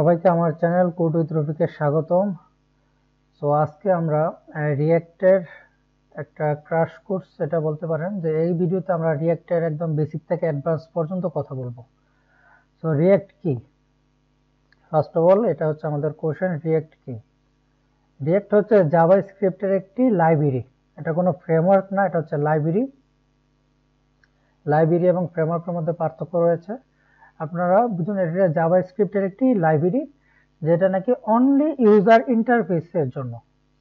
সবাইকে আমার channel code with রফিকে স্বাগতম। সো আজকে আমরা রিঅ্যাক্টের একটা ক্র্যাশ কোর্স এটা বলতে পারেন যে এই ভিডিওতে আমরা রিঅ্যাক্টের একদম বেসিক থেকে অ্যাডভান্স পর্যন্ত কথা বলবো। সো রিঅ্যাক্ট কি? ফার্স্ট অফ অল এটা হচ্ছে আমাদের কোশ্চেন, রিঅ্যাক্ট কি? রিঅ্যাক্ট হচ্ছে জাভাস্ক্রিপ্টের একটি লাইব্রেরি। এটা কোনো ফ্রেমওয়ার্ক না, এটা হচ্ছে লাইব্রেরি। লাইব্রেরি এবং ফ্রেমওয়ার্কের মধ্যে পার্থক্য রয়েছে। আপনারা বুঝুন, এটা জাভাস্ক্রিপ্টের একটি লাইব্রেরি যেটা নাকি অনলি ইউজার ইন্টারফেসের জন্য।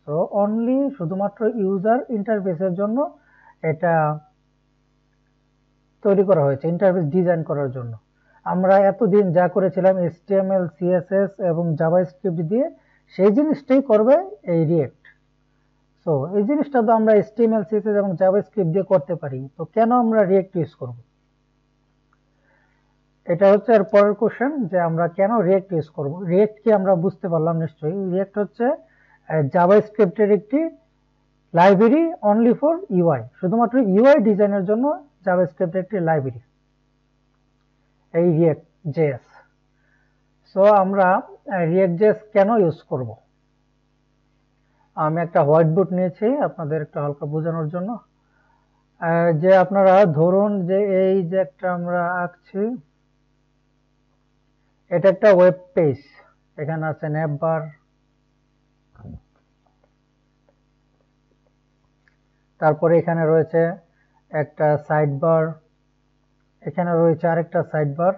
তো অনলি শুধুমাত্র ইউজার ইন্টারফেসের জন্য এটা তৈরি করা হয়েছে, ইন্টারফেস ডিজাইন করার জন্য। আমরা এতদিন যা করেছিলাম HTML, CSS এবং জাভাস্ক্রিপ্ট দিয়ে, সেই জিনিসটাই করবে এই রিঅ্যাক্ট। সো এই জিনিসটা তো আমরা HTML, CSS এবং জাভাস্ক্রিপ্ট দিয়ে করতে পারি, তো কেন আমরা রিঅ্যাক্ট ইউজ করব? এটা হচ্ছে এর পরের কোশ্চেন যে আমরা কেন রিঅ্যাক্ট ইউজ করব। রিঅ্যাক্ট কি আমরা বুঝতে পারলাম নিশ্চয়ই। রিঅ্যাক্ট হচ্ছে জাভাস্ক্রিপ্টের একটি লাইব্রেরি অনলি ফর ইউআই, শুধুমাত্র ইউআই ডিজাইনের জন্য জাভাস্ক্রিপ্টের একটি লাইব্রেরি, এই রিঅ্যাক্ট জেএস। সো আমরা রিঅ্যাক্ট জেএস কেন ইউজ করব? আমি একটা হোয়াইট বোর্ড নিয়েছি আপনাদের একটু হালকা বোঝানোর জন্য। যে আপনারা ধরুন যে এই যে একটা আমরা আঁকছি, এটা একটা ওয়েব পেজ। এখানে আছে নেভবার, তারপরে এখানে রয়েছে একটা সাইড বার, এখানে রয়েছে আরেকটা সাইড বার,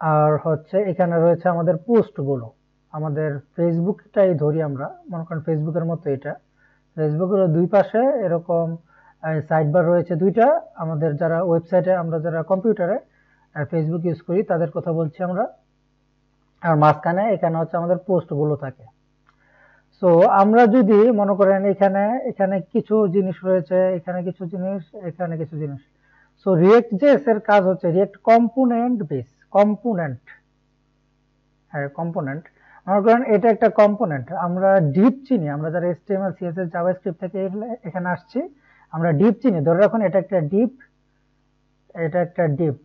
আর হচ্ছে এখানে রয়েছে আমাদের পোস্টগুলো। আমাদের ফেসবুকটাই ধরি আমরা, মনে করেন ফেসবুকের মতো এটা। ফেসবুকের দুই পাশে এরকম সাইড বার রয়েছে দুইটা। আমাদের যারা ওয়েবসাইটে, আমরা যারা কম্পিউটারে ফেসবুক ইউজ করি তাদের কথা বলছি আমরা। আর মাঝখানে এখানে হচ্ছে আমাদের পোস্টগুলো থাকে। সো আমরা যদি মনে করেন এখানে এখানে কিছু জিনিস রয়েছে, এখানে কিছু জিনিস, এখানে কিছু জিনিস। সো রিঅ্যাক্ট জেএস এর কাজ হচ্ছে রিঅ্যাক্ট কম্পোনেন্ট বেস। কম্পোনেন্ট, হ্যাঁ কম্পোনেন্ট। মনে করেন এটা একটা কম্পোনেন্ট। আমরা ডিপ চিনি, আমরা যারা HTML, CSS, জাভাস্ক্রিপ্ট থেকে এখানে আসছি, আমরা ডিপ চিনি। ধরে রাখুন এটা একটা ডিপ, এটা একটা ডিপ,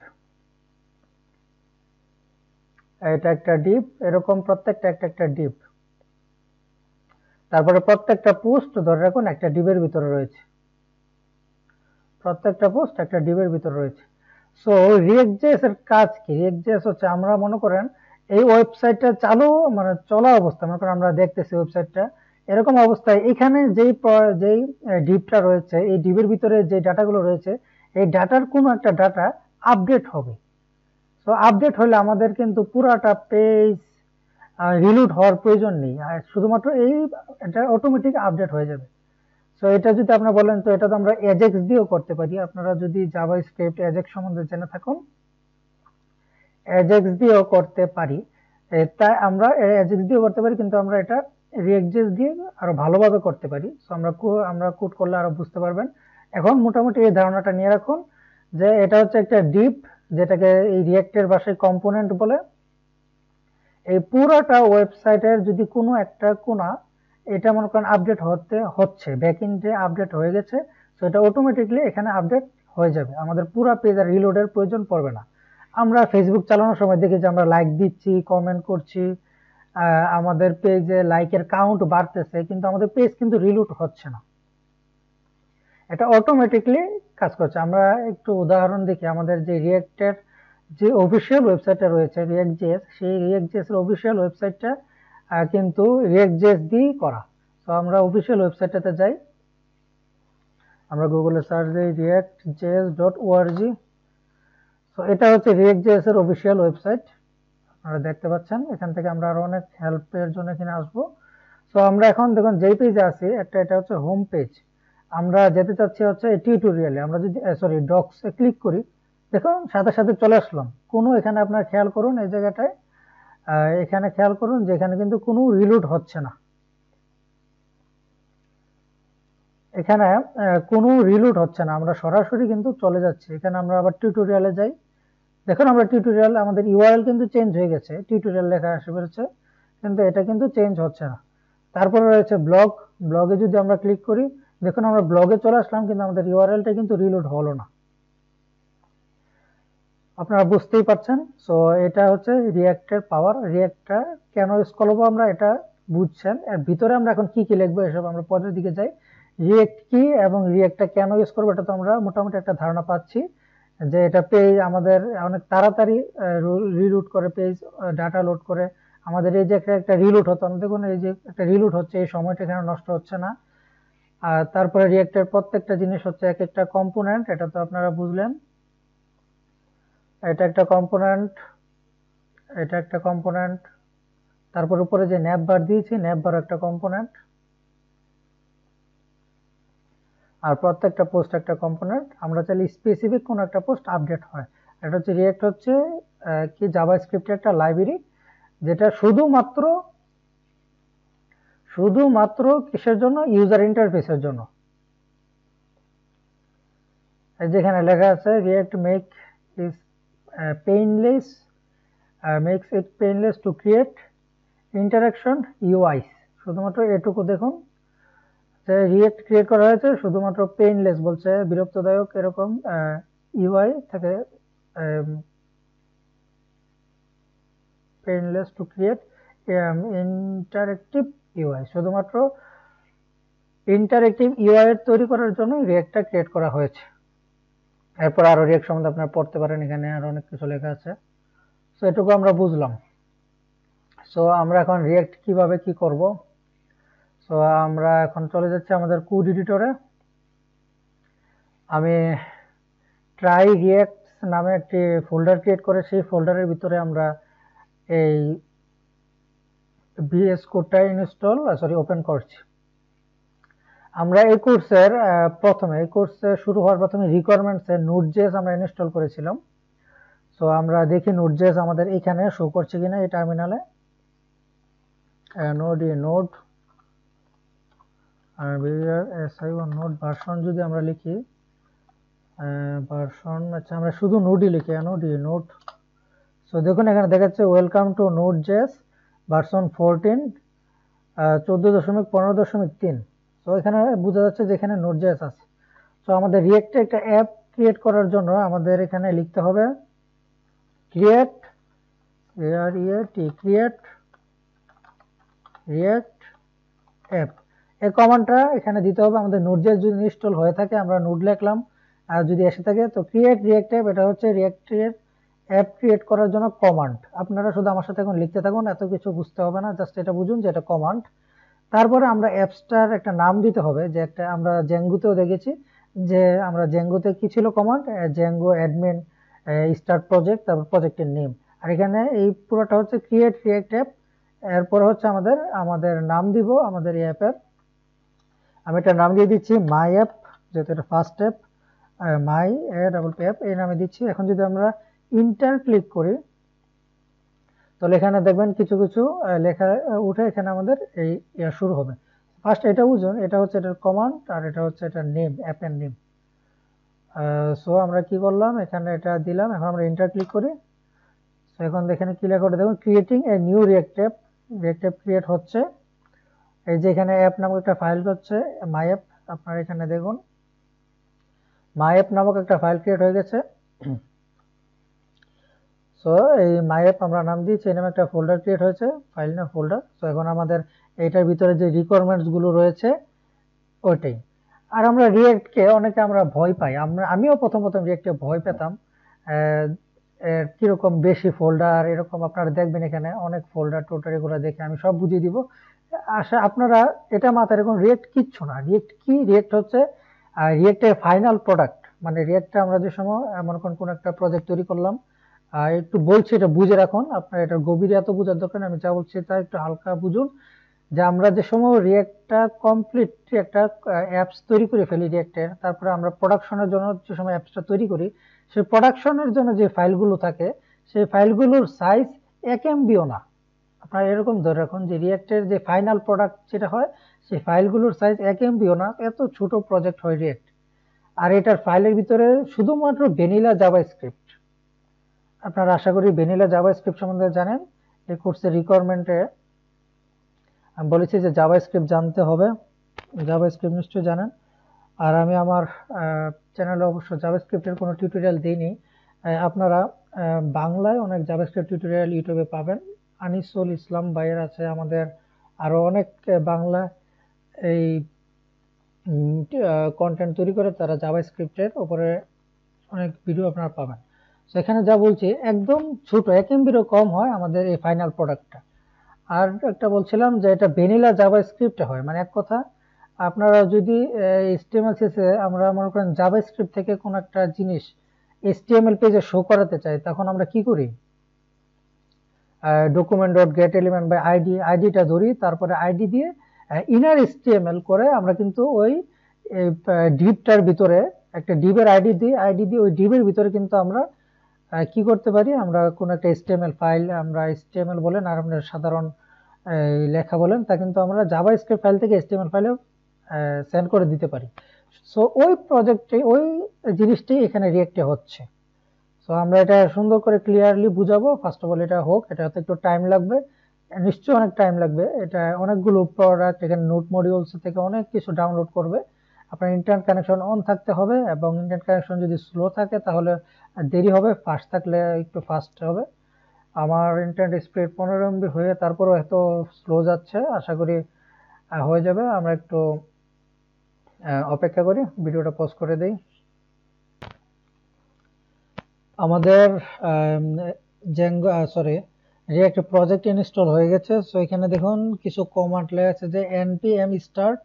এটা একটা ডিপ, এরকম প্রত্যেকটা একটা একটা ডিপ। তারপরে প্রত্যেকটা পোস্ট ধরে রাখুন একটা ডিপের ভিতরে রয়েছে, প্রত্যেকটা পোস্ট একটা ডিপের ভিতরে রয়েছে। সো রিঅ্যাক্ট জেএস এর কাজ কি? রিঅ্যাক্ট জেএস হচ্ছে আমরা মনে করেন এই ওয়েবসাইটটা চালু, মানে চলা অবস্থা, মনে করেন আমরা দেখতেছি ওয়েবসাইটটা, এরকম অবস্থায় এখানে যেই ডিপটা রয়েছে, এই ডিপের ভিতরে যে ডাটাগুলো রয়েছে, এই ডাটার কোনো একটা ডাটা আপডেট হবে। সো আপডেট হলে আমাদের কিন্তু পুরাটা পেজ রিলোড হওয়ার প্রয়োজন নেই, আর শুধুমাত্র এটা অটোমেটিক আপডেট হয়ে যাবে। সো এটা যদি আপনি বলেন, তো এটা তো আমরা এজেক্স দিয়েও করতে পারি। আপনারা যদি জাভাস্ক্রিপ্ট এজেক্স সম্বন্ধে জেনে থাকুন, এজেক্স দিয়েও করতে পারি। তাই আমরা এজেক্স দিয়েও করতে পারি, কিন্তু আমরা এটা রিঅ্যাক্ট জেএস দিয়ে আরো ভালোভাবে করতে পারি। সো আমরা কোড করলে আরো বুঝতে পারবেন। এখন মোটামুটি এই ধারণাটা নিয়ে রাখুন যে এটা হচ্ছে একটা ডিপ, যেটাকে এই রিঅ্যাক্টের ভাষায় কম্পোনেন্ট বলে। এই পুরোটা ওয়েবসাইটের যদি কোনো একটা কোণা, এটা মনে করেন আপডেট হচ্ছে, ব্যাকএন্ডে আপডেট হয়ে গেছে, তো এটা অটোমেটিকলি এখানে আপডেট হয়ে যাবে। আমাদের পুরো পেজ আর রিলোডের প্রয়োজন পড়বে না। আমরা ফেসবুক চালানোর সময় দেখি যে আমরা লাইক দিচ্ছি, কমেন্ট করছি, আমাদের পেজে লাইকের কাউন্ট বাড়তেছে, কিন্তু আমাদের পেজ কিন্তু রিলোড হচ্ছে না, এটা অটোমেটিকলি কাজ করছে। আমরা একটু উদাহরণ দেখি। আমাদের যে রিঅ্যাক্টের যে অফিসিয়াল ওয়েবসাইটটা রয়েছে রিঅ্যাক্ট জেএস, সেই রিঅ্যাক্ট জেএস এর অফিসিয়াল ওয়েবসাইটটা কিন্তু রিঅ্যাক্ট জেএস দিয়েই করা। তো আমরা অফিসিয়াল ওয়েবসাইটটাতে যাই, আমরা গুগলে সার্চ দিই reactjs.org। তো এটা হচ্ছে রিঅ্যাক্ট জেএস এর অফিসিয়াল ওয়েবসাইট, আপনারা দেখতে পাচ্ছেন। এখান থেকে আমরা আরো অনেক হেল্পের জন্য এখানে আসবো। তো আমরা এখন দেখুন যেই পেজে আছি, এটা হচ্ছে হোম পেজ। আমরা যেতে চাচ্ছি হচ্ছে এই টিউটোরিয়ালে। আমরা যদি সরি ডক্সে ক্লিক করি, দেখুন সাথে সাথে চলে আসলাম। কোনো এখানে আপনার খেয়াল করুন এই জায়গাটায়, এখানে খেয়াল করুন যে এখানে কিন্তু কোনো রিলোড হচ্ছে না, এখানে কোনো রিলোড হচ্ছে না, আমরা সরাসরি কিন্তু চলে যাচ্ছি। এখানে আমরা আবার টিউটোরিয়ালে যাই, দেখুন আমরা টিউটোরিয়াল, আমাদের ইউআরএল কিন্তু চেঞ্জ হয়ে গেছে, টিউটোরিয়াল লেখা আসে বেরোচ্ছে, কিন্তু এটা কিন্তু চেঞ্জ হচ্ছে না। তারপরে রয়েছে ব্লগ, ব্লগে যদি আমরা ক্লিক করি, দেখুন আমরা ব্লগে চলে আসলাম, কিন্তু আমাদের ইউআরএলটা কিন্তু রিলোড হলো না। আপনারা বুঝতেই পারছেন। সো এটা হচ্ছে রিঅ্যাক্টের পাওয়ার। রিঅ্যাক্টটা কেন ইউজ করবো আমরা এটা বুঝছেন। এর ভিতরে আমরা এখন কি কি লিখবো এসব আমরা পরের দিকে যাই। রিঅ্যাক্ট কি এবং রিঅ্যাক্টটা কেন ইউজ করবো এটা তো আমরা মোটামুটি একটা ধারণা পাচ্ছি, যে এটা পেজ আমাদের অনেক তাড়াতাড়ি রিলুট করে, পেজ ডাটা লোড করে। আমাদের এই যে একটা রিলুট হতো, আমরা দেখুন এই যে একটা রিলুট হচ্ছে, এই সময়টা এখানে নষ্ট হচ্ছে না। আর তারপরে রিঅ্যাক্টের প্রত্যেকটা জিনিস হচ্ছে এক একটা কম্পোনেন্ট, এটা তো আপনারা বুঝলেন। এটা একটা কম্পোনেন্ট, এটা একটা কম্পোনেন্ট, তারপর উপরে যে ন্যাপ বার দিয়েছি, ন্যাপ বার একটা কম্পোনেন্ট, আর প্রত্যেকটা পোস্ট একটা কম্পোনেন্ট। আমরা চাইলে স্পেসিফিক কোন একটা পোস্ট আপডেট হয়। এটা হচ্ছে রিঅ্যাক্ট হচ্ছে কি জাভাস্ক্রিপ্টের একটা লাইব্রেরি, যেটা শুধুমাত্র কিসের জন্য, ইউজার ইন্টারফেসের জন্য। যেখানে লেখা আছে React make is painless, makes it painless to create interaction UIs. শুধুমাত্র এটুকু দেখুন, যে রিঅ্যাক্ট ক্রিয়েট করা হয়েছে শুধুমাত্র পেইনলেস বলছে, বিরক্তদায়ক এরকম ইউআই থেকে, painless to create interactive UI, শুধুমাত্র ইন্টারেক্টিভ ইউআই এর তৈরি করার জন্য রিঅ্যাক্টটা ক্রিয়েট করা হয়েছে। এরপর আরো রিঅ্যাক্ট সম্বন্ধে আপনারা পড়তে পারেন, এখানে আরো অনেক কিছু লেখা আছে। সো এটুকু আমরা বুঝলাম। সো আমরা এখন রিঅ্যাক্ট কিভাবে কি করব। সো আমরা এখন চলে যাচ্ছি আমাদের কোড এডিটরে। আমি ট্রাই রিঅ্যাক্ট নামে একটি ফোল্ডার ক্রিয়েট করে সেই ফোল্ডারের ভিতরে আমরা এই ভিএস কোডটা ওপেন করছি। আমরা এই কোর্সের এই কোর্সে শুরু হওয়ার প্রথমে রিকোয়ারমেন্টসে নোড.জেএস আমরা ইনস্টল করেছিলাম। সো আমরা দেখি নোড.জেএস আমাদের এখানে শো করছে কিনা এই টার্মিনালে। নোড আর নোড ভার্সন যদি আমরা লিখি, ভার্সন, আচ্ছা আমরা শুধু নোডই লিখি, নোড। সো দেখুন এখানে দেখাচ্ছে ওয়েলকাম টু নোড.জেএস ভার্সন 14 14.15.3। তো এখানে বোঝা যাচ্ছে যে এখানে নোড.জেএস আছে। তো আমাদের রিঅ্যাক্টে একটা অ্যাপ ক্রিয়েট করার জন্য আমাদের এখানে লিখতে হবে ক্রিয়েট রিঅ্যাক্ট অ্যাপ। এই কমান্ডটা এখানে দিতে হবে। আমাদের নোড.জেএস যদি ইনস্টল হয়ে থাকে আমরা নোড লিখলাম, আর যদি এসে থাকে তো ক্রিয়েট রিঅ্যাক্ট অ্যাপ, এটা হচ্ছে রিঅ্যাক্টের অ্যাপ ক্রিয়েট করার জন্য কমান্ড। আপনারা শুধু আমার সাথে এখন লিখতে থাকুন, এত কিছু বুঝতে হবে না, জাস্ট এটা বুঝুন যে এটা কমান্ড। তারপরে আমরা অ্যাপসটার একটা নাম দিতে হবে, যে একটা আমরা জেঙ্গুতেও দেখেছি যে আমরা জেঙ্গুতে কি ছিল command, Django admin start project, তারপর প্রজেক্টের নেম। আর এখানে এই পুরোটা হচ্ছে ক্রিয়েট রিঅ্যাক্ট অ্যাপ। এরপর হচ্ছে আমাদের নাম দিব আমাদের এই অ্যাপের। আমি এটা নাম দিয়ে দিচ্ছি মাই অ্যাপ, যেহেতু এটা ফার্স্ট অ্যাপ, মাই অ্যাপ এই নামে দিচ্ছি। এখন যদি আমরা ইন্টার ক্লিক করি তাহলে এখানে দেখবেন কিছু কিছু লেখা উঠে, এখানে আমাদের এই শুরু হবে। ফার্স্ট এটা বুঝুন, এটা হচ্ছে এটার কমান্ড, আর এটা হচ্ছে এটার নেম, অ্যাপের নেম। সো আমরা কি করলাম, এখানে এটা দিলাম। এখন আমরা ইন্টার ক্লিক করি। সো এখন এখানে কি লেখা ওটা দেখুন, creating a new react app create হচ্ছে। এই যে এখানে অ্যাপ নামক একটা ফাইল হচ্ছে মাই অ্যাপ, আপনারা এখানে দেখুন মাই অ্যাপ নামক একটা ফাইল ক্রিয়েট হয়ে গেছে। সো এই মাই অ্যাপ আমরা নাম দিয়েছি, এই নামে একটা ফোল্ডার ক্রিয়েট হয়েছে, ফাইল না ফোল্ডার। সো এখন আমাদের এইটার ভিতরে যে রিকোয়ারমেন্টস গুলো রয়েছে ওইটাই। আর আমরা রিঅ্যাক্টকে অনেকে আমরা ভয় পাই, আমিও প্রথম রিঅ্যাক্টে ভয় পেতাম, কিরকম বেশি ফোল্ডার এরকম। আপনারা দেখবেন এখানে অনেক ফোল্ডার টোটাল, এগুলো দেখে আমি সব বুঝিয়ে দিব। আশা আপনারা এটা মাথায় রাখুন, রিঅ্যাক্ট কিচ্ছু না। রিঅ্যাক্ট কি, রিঅ্যাক্ট হচ্ছে রিঅ্যাক্টের ফাইনাল প্রোডাক্ট। মানে রিঅ্যাক্টটা আমরা যে সময় মনে করেন কোন একটা প্রজেক্ট তৈরি করলাম, একটু বলছি এটা বুঝে রাখুন, আপনার এটা গভীরে এত বোঝার দরকার নেই, আমি যা বলছি তা একটু হালকা বুঝুন। যে আমরা যে সময় রিঅ্যাক্টটা কমপ্লিট একটা অ্যাপস তৈরি করে ফেলি রিঅ্যাক্টের, তারপরে আমরা প্রোডাকশনের জন্য যে সময় অ্যাপসটা তৈরি করি, সেই প্রোডাকশনের জন্য যে ফাইলগুলো থাকে সেই ফাইলগুলোর সাইজ 1 MBও না। আপনারা এরকম ধরে রাখুন যে রিঅ্যাক্টের যে ফাইনাল প্রোডাক্ট যেটা হয় সেই ফাইলগুলোর সাইজ 1 MBও না, এত ছোট প্রজেক্ট হয় রিঅ্যাক্ট। আর এটার ফাইলের ভিতরে শুধুমাত্র ভ্যানিলা জাভাস্ক্রিপ্ট। আপনারা আশা করি ভ্যানিলা জাভাস্ক্রিপ্ট সম্বন্ধে জানেন। এই কোর্সের রিকোয়ারমেন্টে আমি বলেছি যে জাভাস্ক্রিপ্ট জানতে হবে, জাভাস্ক্রিপ্ট নিশ্চয়ই জানেন। আর আমি আমার চ্যানেলে অবশ্য জাভাস্ক্রিপ্টের কোনো টিউটোরিয়াল দিইনি, আপনারা বাংলায় অনেক জাভাস্ক্রিপ্ট টিউটোরিয়াল ইউটিউবে পাবেন। আনিসুল ইসলাম ভাইয়ের আছে, আমাদের আরো অনেক বাংলা এই কন্টেন্ট তৈরি করে তারা জাভাস্ক্রিপ্টের উপরে অনেক ভিডিও আপনারা পাবেন। সেখানে যা বলছি একদম ছোট 1 MB-ও কম হয় আমাদের এই ফাইনাল প্রোডাক্টটা। আর একটা বলছিলাম যে এটা ভ্যানিলা জাভাস্ক্রিপ্টে হয়, মানে এক কথা আপনারা যদি HTML CSS আমরা মনে করেন জাভাস্ক্রিপ্ট থেকে কোন একটা জিনিস HTML পেজে শো করাতে চাই, তখন আমরা কি করি, document dot get element by আইডিটা ধরি, তারপরে আইডি দিয়ে ইনার HTML করে আমরা কিন্তু ওই ডিভটার ভিতরে একটা ডিভের আইডি দিয়ে ওই ডিভের ভিতরে কিন্তু আমরা কি করতে পারি, আমরা কোন একটা HTML ফাইল, আমরা HTML বলেন আর আমরা সাধারণ লেখা বলেন, তা কিন্তু আমরা জাভাস্ক্রিপ্ট ফাইল থেকে HTML ফাইলে সেন্ড করে দিতে পারি। সো ওই প্রজেক্টে ওই জিনিসটি এখানে রিয়েক্টে হচ্ছে। সো আমরা এটা সুন্দর করে ক্লিয়ারলি বুঝাবো। ফার্স্ট অফ অল এটা হোক, এটা হতে একটু টাইম লাগবে, নিশ্চয়ই অনেক টাইম লাগবে। এটা অনেকগুলো প্রোডাক্ট, এখানে নোট মডিউলস থেকে অনেক কিছু ডাউনলোড করবে। আপনার ইন্টারনেট কানেকশন অন থাকতে হবে, এবং ইন্টারনেট কানেকশন যদি স্লো থাকে তাহলে দেরি হবে, ফাস্ট থাকলে একটু ফাস্ট হবে। আমার ইন্টারনেট স্পিড 15 MB হয়ে তারপরও এত স্লো যাচ্ছে, আশা করি হয়ে যাবে। আমরা একটু অপেক্ষা করি, ভিডিওটা পজ করে দেই। আমাদের রিঅ্যাক্ট প্রজেক্ট ইনস্টল হয়ে গেছে। সো এখানে দেখুন কিছু কমান্ড লেখা আছে যে npm start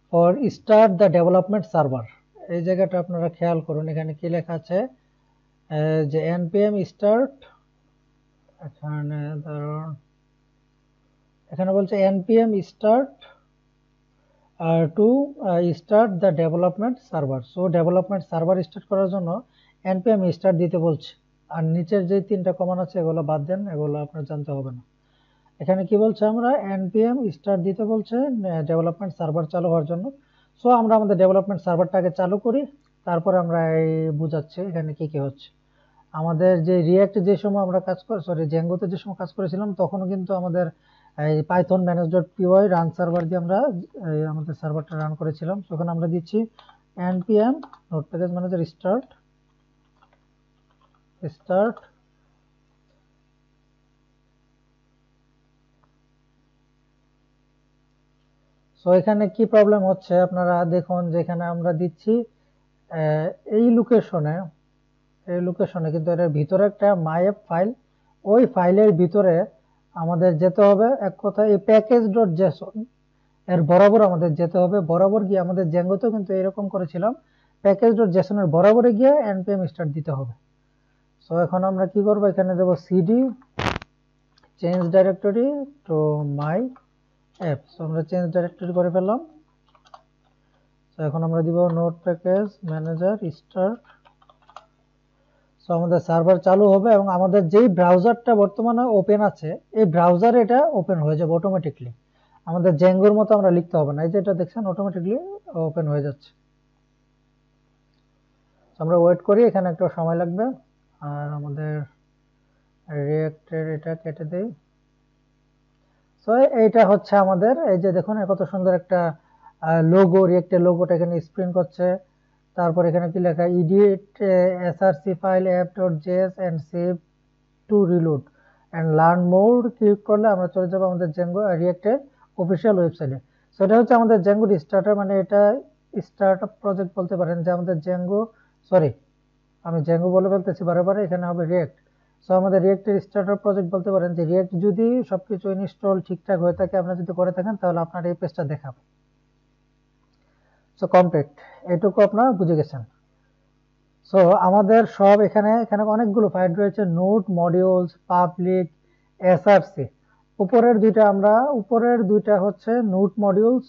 for start the development server. এই জায়গাটা আপনারা খেয়াল করুন, এখানে কি লেখা আছে যে npm start, এখানে বলছে npm start to start the development server. So development server start করার জন্য npm start দিতে বলছে। আর নিচের যে 3টা কমান্ড আছে এগুলো বাদ দেন, এগুলো আপনার জানতে হবে না। এখানে কি বলছে, আমরা npm start দিতে বলছে ডেভেলপমেন্ট সার্ভার চালু হওয়ার জন্য। সো আমরা আমাদের ডেভেলপমেন্ট সার্ভারটাকে চালু করি, তারপর আমরা এই বুঝাচ্ছি এখানে কি কি হচ্ছে। আমাদের যে রিঅ্যাক্ট যে সময় আমরা কাজ করে জেঙ্গোতে যে সময় কাজ করেছিলাম, তখনও কিন্তু আমাদের এই পাইথন manage.py রান সার্ভার দিয়ে আমরা আমাদের সার্ভারটা রান করেছিলাম। তখন আমরা দিচ্ছি npm note package manager start. So এখানে কি প্রবলেম হচ্ছে আপনারা দেখুন, যেখানে আমরা দিচ্ছি এই লোকেশনে কিন্তু এর ভিতরে একটা মাইএপ ফাইল, ওই ফাইলের ভিতরে আমাদের যেতে হবে। এক কথায় এই প্যাকেজ.json এর বরাবর আমাদের যেতে হবে, বরাবর গিয়ে আমাদের জেঙ্গোতেও কিন্তু এরকম করেছিলাম, প্যাকেজ.json এর বরাবরে গিয়ে npm start দিতে হবে। সো এখন আমরা কি করব, এখানে দেব cd change directory to my app. So আমরা চেঞ্জ ডাইরেক্টরি করে ফেললাম। সো এখন আমরা দিব note package manager start. So আমাদের সার্ভার চালু হবে, এবং আমাদের যেই ব্রাউজারটা বর্তমানে ওপেন আছে এই ব্রাউজারে এটা ওপেন হয়ে যাবে অটোমেটিকলি। আমাদের জেঙ্গোর মতো আমরা লিখতে হবে না, এই যে এটা দেখছেন অটোমেটিকলি ওপেন হয়ে যাচ্ছে। আমরা ওয়েট করি, এখানে একটু সময় লাগবে। আর আমাদের রিঅ্যাক্টের এটা কেটে দেই। সো এইটা হচ্ছে আমাদের, এই যে দেখুন কত সুন্দর একটা লোগো, রিঅ্যাক্টের লোগোটা এখানে স্প্রিন্ট করছে। তারপর এখানে কি লেখা, edit src file app.js and save to reload and learn more. Click করলে আমরা চলে যাব আমাদের জেঙ্গো রিঅ্যাক্টের অফিসিয়াল ওয়েবসাইটে। সো এটা হচ্ছে আমাদের জেঙ্গো স্টার্টার, মানে এটা স্টার্টআপ প্রজেক্ট বলতে পারেন, যে আমাদের জেঙ্গো, আমি জেঙ্গো বলে ফেলতেছি বারবার, এখানে হবে রিঅ্যাক্ট। সো আমাদের রিঅ্যাক্টের স্টার্টার প্রজেক্ট বলতে পারেন, যে রিঅ্যাক্ট যদি সবকিছু ইনস্টল ঠিকঠাক হয়ে থাকে, আপনারা যদি করে থাকেন, তাহলে আপনার এই পেজটা দেখাবে। সো কমপ্লিট, এটুকু আপনারা বুঝে গেছেন। সো আমাদের সব এখানে অনেকগুলো ফাইল রয়েছে, নোট মডিউলস, পাবলিক, এসআরসি। উপরের দুইটা হচ্ছে নোট মডিউলস।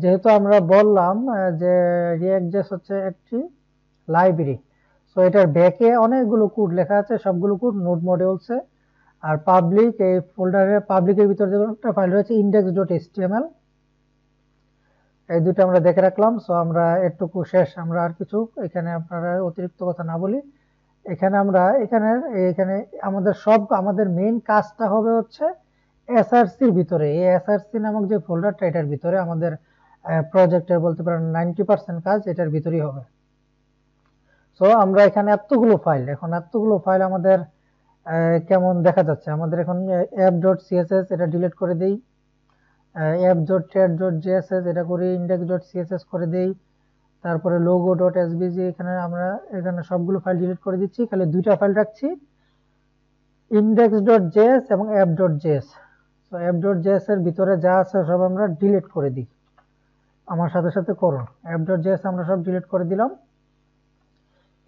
যেহেতু আমরা বললাম যে রিঅ্যাক্ট.js হচ্ছে একটি লাইব্রেরি, সো এটার ব্যাকে অনেকগুলো কোড লেখা আছে, সবগুলো কোড নোট মডিউলসে। আর পাবলিক, এই ফোল্ডারে পাবলিকের ভিতরে যে একটা ফাইল রয়েছে index.html, এই দুটো আমরা দেখে রাখলাম। সো আমরা এটুকু শেষ, আমরা আর কিছু এখানে আপনারা অতিরিক্ত কথা না বলি। এখানে আমাদের মেইন কাজটা হবে হচ্ছে এসআরসির ভিতরে, এই এসআরসি নামক যে ফোল্ডারটা, এটার ভিতরে আমাদের প্রজেক্টের বলতে পারেন 90% কাজ এটার ভিতরেই হবে। সো আমরা এখানে এতগুলো ফাইল, এখন এতগুলো ফাইল আমাদের কেমন দেখা যাচ্ছে। আমাদের এখন app.css এটা ডিলিট করে দেই, app.chat.js এটা করি, index.css করে দেই, তারপরে logo.svg এখানে সবগুলো ফাইল ডিলিট করে দিচ্ছি, খালি দুইটা ফাইল রাখছি, index.js এবং app.js। তো app.js এর ভিতরে যা আছে সব আমরা ডিলিট করে দিই, আমার সাথে সাথে করুন। app.js আমরা সব ডিলিট করে দিলাম।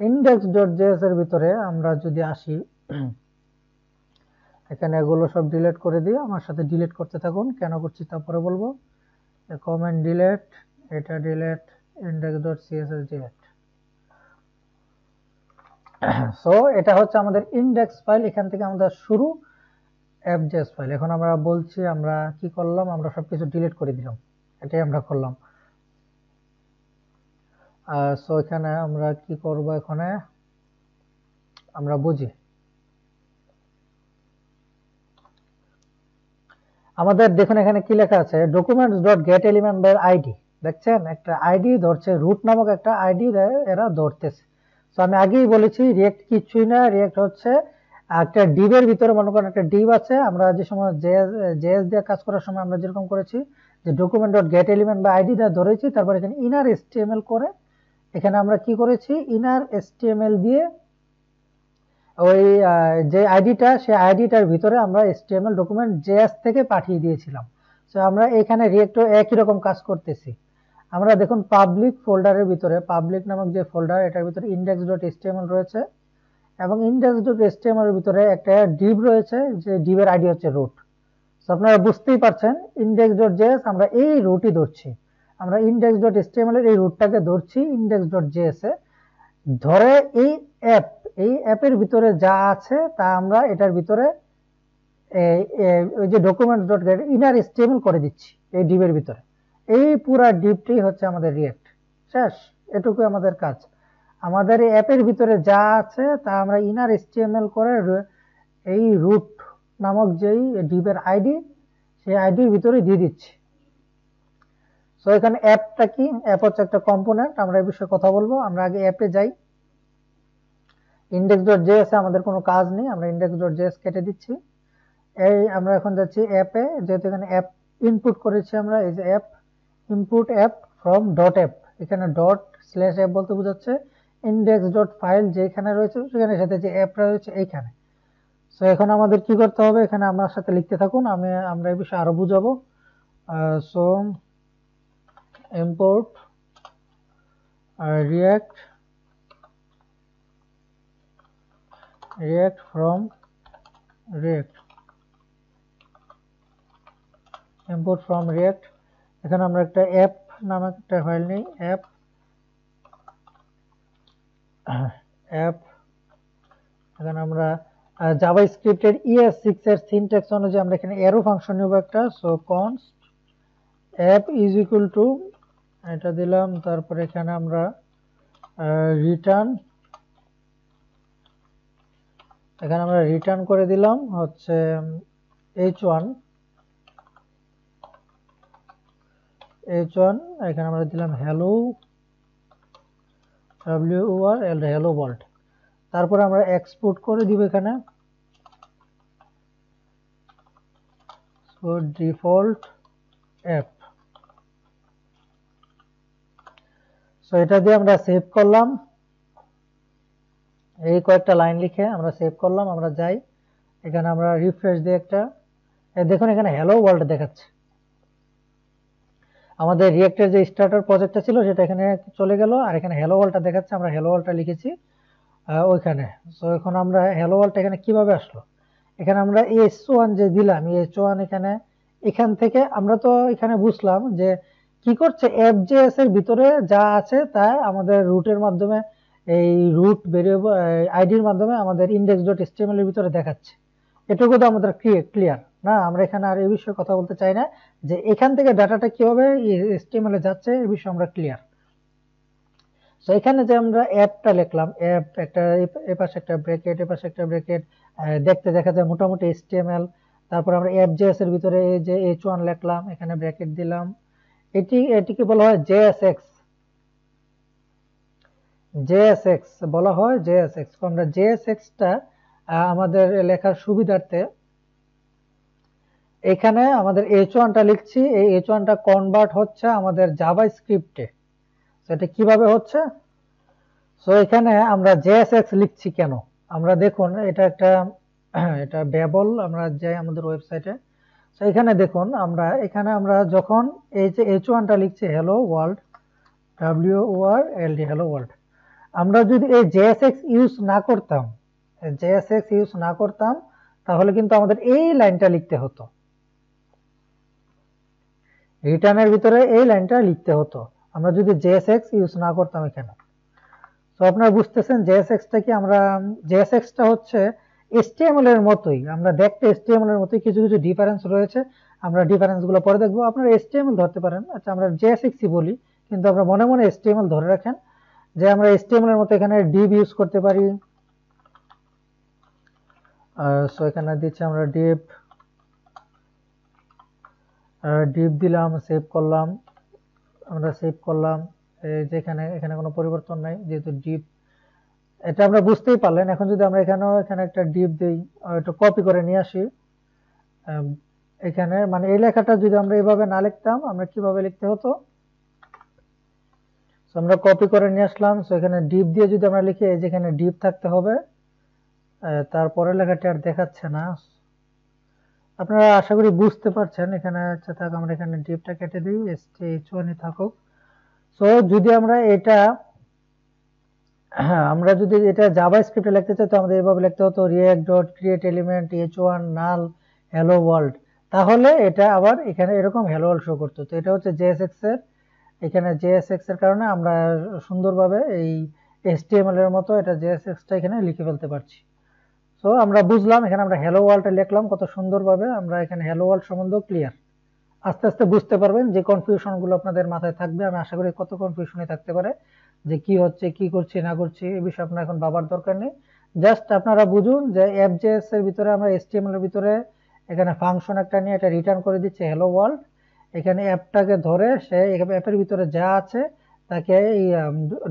index.js এর ভিতরে আমরা যদি আসি, এখানে এগুলো সব ডিলিট করে দিই, আমার সাথে ডিলিট করতে থাকুন, কেন করছি তারপরে বলবো। কমেন্ট ডিলিট, এটা ডিলিট, index.css ডিলিট। সো এটা হচ্ছে আমাদের ইন্ডেক্স ফাইল, এখান থেকে আমাদের শুরু app.js ফাইল। এখন আমরা বলছি আমরা কি করলাম, আমরা সবকিছু ডিলিট করে দিলাম, এটাই আমরা করলাম। সো এখানে আমরা কি করব, এখানে আমরা বুঝি। আমাদের দেখুন এখানে কি লেখা আছে, documents.getElementById, দেখছেন একটা আইডি ধরছে, রুট নামক একটা আইডি এরা ধরতেছে। তো আমি আগেই বলেছি রিয়েক্ট কিছুই না, রিয়েক্ট হচ্ছে একটা ডিভের ভিতরে, মনে করেন একটা ডিভ আছে, আমরা যে সময় জেএস দিয়ে কাজ করার সময় আমরা যেরকম করেছি যে document.getElementById ধরেছি, তারপর এখানে ইনার এসটিএমএল করে, এখানে আমরা কি করেছি, ইনার এসটিএমএল দিয়ে ওই যে আইডিটা, সেই আইডিটার ভিতরে আমরা এসটিএমএল ডকুমেন্ট জেএস থেকে পাঠিয়ে দিয়েছিলাম। সো আমরা এখানে রিয়েক্টও একই রকম কাজ করতেছি। আমরা দেখুন পাবলিক ফোল্ডারের ভিতরে, পাবলিক নামক যে ফোল্ডার, এটার ভিতরে index.html রয়েছে, এবং index.html এর ভিতরে একটা ডিভ রয়েছে, যে ডিভের আইডি হচ্ছে রুট। সো আপনারা বুঝতেই পারছেন index.js আমরা এই রুটই ধরছি, আমরা index.html এর এই রুটটাকে ধরছি index.js এ ধরে, এই অ্যাপের ভিতরে যা আছে তা আমরা এটার ভিতরে ওই যে documents.get ইনার এসটিএমএল করে দিচ্ছি এই ডিভের ভিতরে। এই পুরা ডিভটি হচ্ছে আমাদের রিয়েক্ট, শেষ, এটুকু আমাদের কাজ। আমাদের এই অ্যাপের ভিতরে যা আছে তা আমরা ইনার এসটিএমএল করে এই রুট নামক যেই ডিভের আইডি, সেই আইডির ভিতরে দিয়ে দিচ্ছি। সো এখানে অ্যাপটা কি, অ্যাপ হচ্ছে একটা কম্পোনেন্ট, আমরা এই বিষয়ে কথা বলবো। আমরা আগে অ্যাপে যাই, index.js এ আমাদের কোনো কাজ নেই, আমরা index.js কেটে দিচ্ছি। এই আমরা এখন যাচ্ছি অ্যাপে, যেহেতু এখানে অ্যাপ ইনপুট করেছি আমরা, এই যে app input app from dot app, এখানে ডট স্ল্যাশ অ্যাপ বলতে বোঝাচ্ছে index.file যেখানে রয়েছে সেখানে সাথে যে অ্যাপটা রয়েছে এইখানে। সো এখন আমাদের কি করতে হবে, এখানে আমার সাথে লিখতে থাকুন, আমরা এই বিষয়ে আরো বুঝাবো। So import react from react, import from react। এখানে আমরা একটা অ্যাপ নামক একটা ফাইল নেই, অ্যাপ এখানে আমরা জাভাস্ক্রিপ্টের ES6 এর সিনট্যাক্স অনুযায়ী আমরা এখানে অ্যারো ফাংশন নেব একটা। So const app is equal to এটা দিলাম, তারপরে এখানে আমরা রিটার্ন, এখানে আমরা রিটার্ন করে দিলাম হচ্ছে h1, এখানে আমরা দিলাম হ্যালো WORLD, হ্যালো ওয়ার্ল্ড। তারপরে আমরা এক্সপোর্ট করে দিব এখানে, সো ডিফল্ট অ্যাপ। সো এটা দিয়ে আমরা সেভ করলাম, এই কয়েকটা লাইন লিখে আমরা সেভ করলাম। আমরা যাই, এখানে আমরা রিফ্রেশ দিই একটা, দেখুন এখানে হ্যালো ওয়ার্ল্ড দেখাচ্ছে। আমাদের রিয়েক্টের যে স্টার্টার প্রজেক্টটা ছিল সেটা এখানে চলে গেল, আর এখানে হ্যালো ওয়ার্ল্ডটা দেখাচ্ছে, আমরা হ্যালো ওয়ার্ল্ডটা লিখেছি ওইখানে। সো এখন আমরা হ্যালো ওয়ার্ল্ডটা এখানে কিভাবে আসলো, এখানে আমরা h1 যে দিলাম, h1 এখান থেকে আমরা তো এখানে বুঝলাম যে কি করছে, app.js এর ভিতরে যা আছে তা আমাদের রুটের মাধ্যমে, এই রুট ভেরিয়েবল আইডির মাধ্যমে আমাদের index.html এর ভিতরে দেখাচ্ছে। এটুকু তো আমাদের ক্লিয়ার না, আমরা এখানে আর এই বিষয়ে কথা বলতে চাই না, যে এখান থেকে ডাটাটা কিভাবে HTML এ যাচ্ছে এই বিষয়ে আমরা ক্লিয়ার। সো এখানে যে আমরা অ্যাপটা লিখলাম, অ্যাপ একটা এপাশে একটা ব্র্যাকেট, এপাশে একটা ব্র্যাকেট, দেখতে দেখা যায় মোটামুটি HTML। তারপর আমরা app.js এর ভিতরে এই যে h1 লিখলাম, এখানে ব্র্যাকেট দিলাম, এটিকে বলা হয় JSX, জেএসএক্স বলা হয়, জেএসএক্স। আমরা জেএসএক্সটা আমাদের লেখার সুবিধার্থে এখানে আমাদের h1টা লিখছি, এই h1টা কনভার্ট হচ্ছে আমাদের জাভাস্ক্রিপ্টে। সেটা কিভাবে হচ্ছে? সো এখানে আমরা জেএসএক্স লিখছি কেন? আমরা দেখুন এটা একটা এটা বেবল, আমরা যাই আমাদের ওয়েবসাইটে। সো এখানে দেখুন আমরা যখন এই যে h1টা লিখছি hello world, WORLD hello world, আমরা যদি এই জেএসএক্স ইউজ না করতাম তাহলে কিন্তু আমাদের এই লাইনটা লিখতে হতো, রিটার্নের ভিতরে এই লাইনটা লিখতে হতো আমরা যদি জেএসএক্স ইউজ না করতাম এখানে। তো আপনারা বুঝতেছেন জেএসএক্সটা কি? জেএসএক্সটা হচ্ছে HTML এর মতোই, আমরা দেখতে HTML এর মতোই, কিছু কিছু ডিফারেন্স রয়েছে, আমরা ডিফারেন্সগুলো পরে দেখবো। আপনারা HTML ধরতে পারেন, আচ্ছা আমরা জেএসএক্সই বলি, কিন্তু আমরা মনে মনে HTML ধরে রাখেন, যে আমরা HTML এর মতো এখানে div ইউজ করতে পারি। সো এখানে দিচ্ছি আমরা div দিলাম, সেভ করলাম, আমরা সেভ করলাম। যেখানে এখানে কোনো পরিবর্তন নাই যেহেতু div, এটা আমরা বুঝতেই পারলেন। এখন যদি আমরা এখানে একটা div দেই, একটু কপি করে নিয়ে আসি, এখানে মানে এই লেখাটা যদি আমরা এইভাবে না লিখতাম, আমরা কিভাবে লিখতে হতো? আমরা কপি করে নিয়ে আসলাম। সো এখানে div দিয়ে যদি আমরা লিখি, এই যেখানে div থাকতে হবে, তারপরে লেখাটি আর দেখাচ্ছে না, আপনারা আশা করি বুঝতে পারছেন। এখানে আচ্ছা থাক, আমরা এখানে ডিভটা কেটে দিই, h1 থাকুক। সো যদি আমরা যদি এটা জাভাস্ক্রিপ্টে লিখতে চাই, তো আমাদের এভাবে লিখতে হতো react.createElement h1 null hello world, তাহলে এটা আবার এখানে এরকম hello world শো করতো। তো এটা হচ্ছে জেএসএক্স এর, এখানে জেএসএক্স এর কারণে আমরা সুন্দরভাবে এই HTML এর মতো এটা জেএসএক্সটা এখানে লিখে ফেলতে পারছি। তো আমরা বুঝলাম, এখানে আমরা হ্যালো ওয়ার্ল্ডটা লিখলাম কত সুন্দরভাবে, আমরা এখানে হ্যালো ওয়ার্ল্ড সম্বন্ধেও ক্লিয়ার। আস্তে আস্তে বুঝতে পারবেন যে কনফিউশনগুলো আপনাদের মাথায় থাকবে, আমি আশা করি কত কনফিউশনই থাকতে পারে, যে কি হচ্ছে, কি করছি না করছি, এই বিষয়ে আপনার এখন ভাবার দরকার নেই। জাস্ট আপনারা বুঝুন যে এফজেএস এর ভিতরে আমরা HTML এর ভিতরে এখানে ফাংশন একটা নিয়ে এটা রিটার্ন করে দিচ্ছে হ্যালো ওয়ার্ল্ড, এখানে অ্যাপটাকে ধরে সে অ্যাপের ভিতরে যা আছে তাকে এই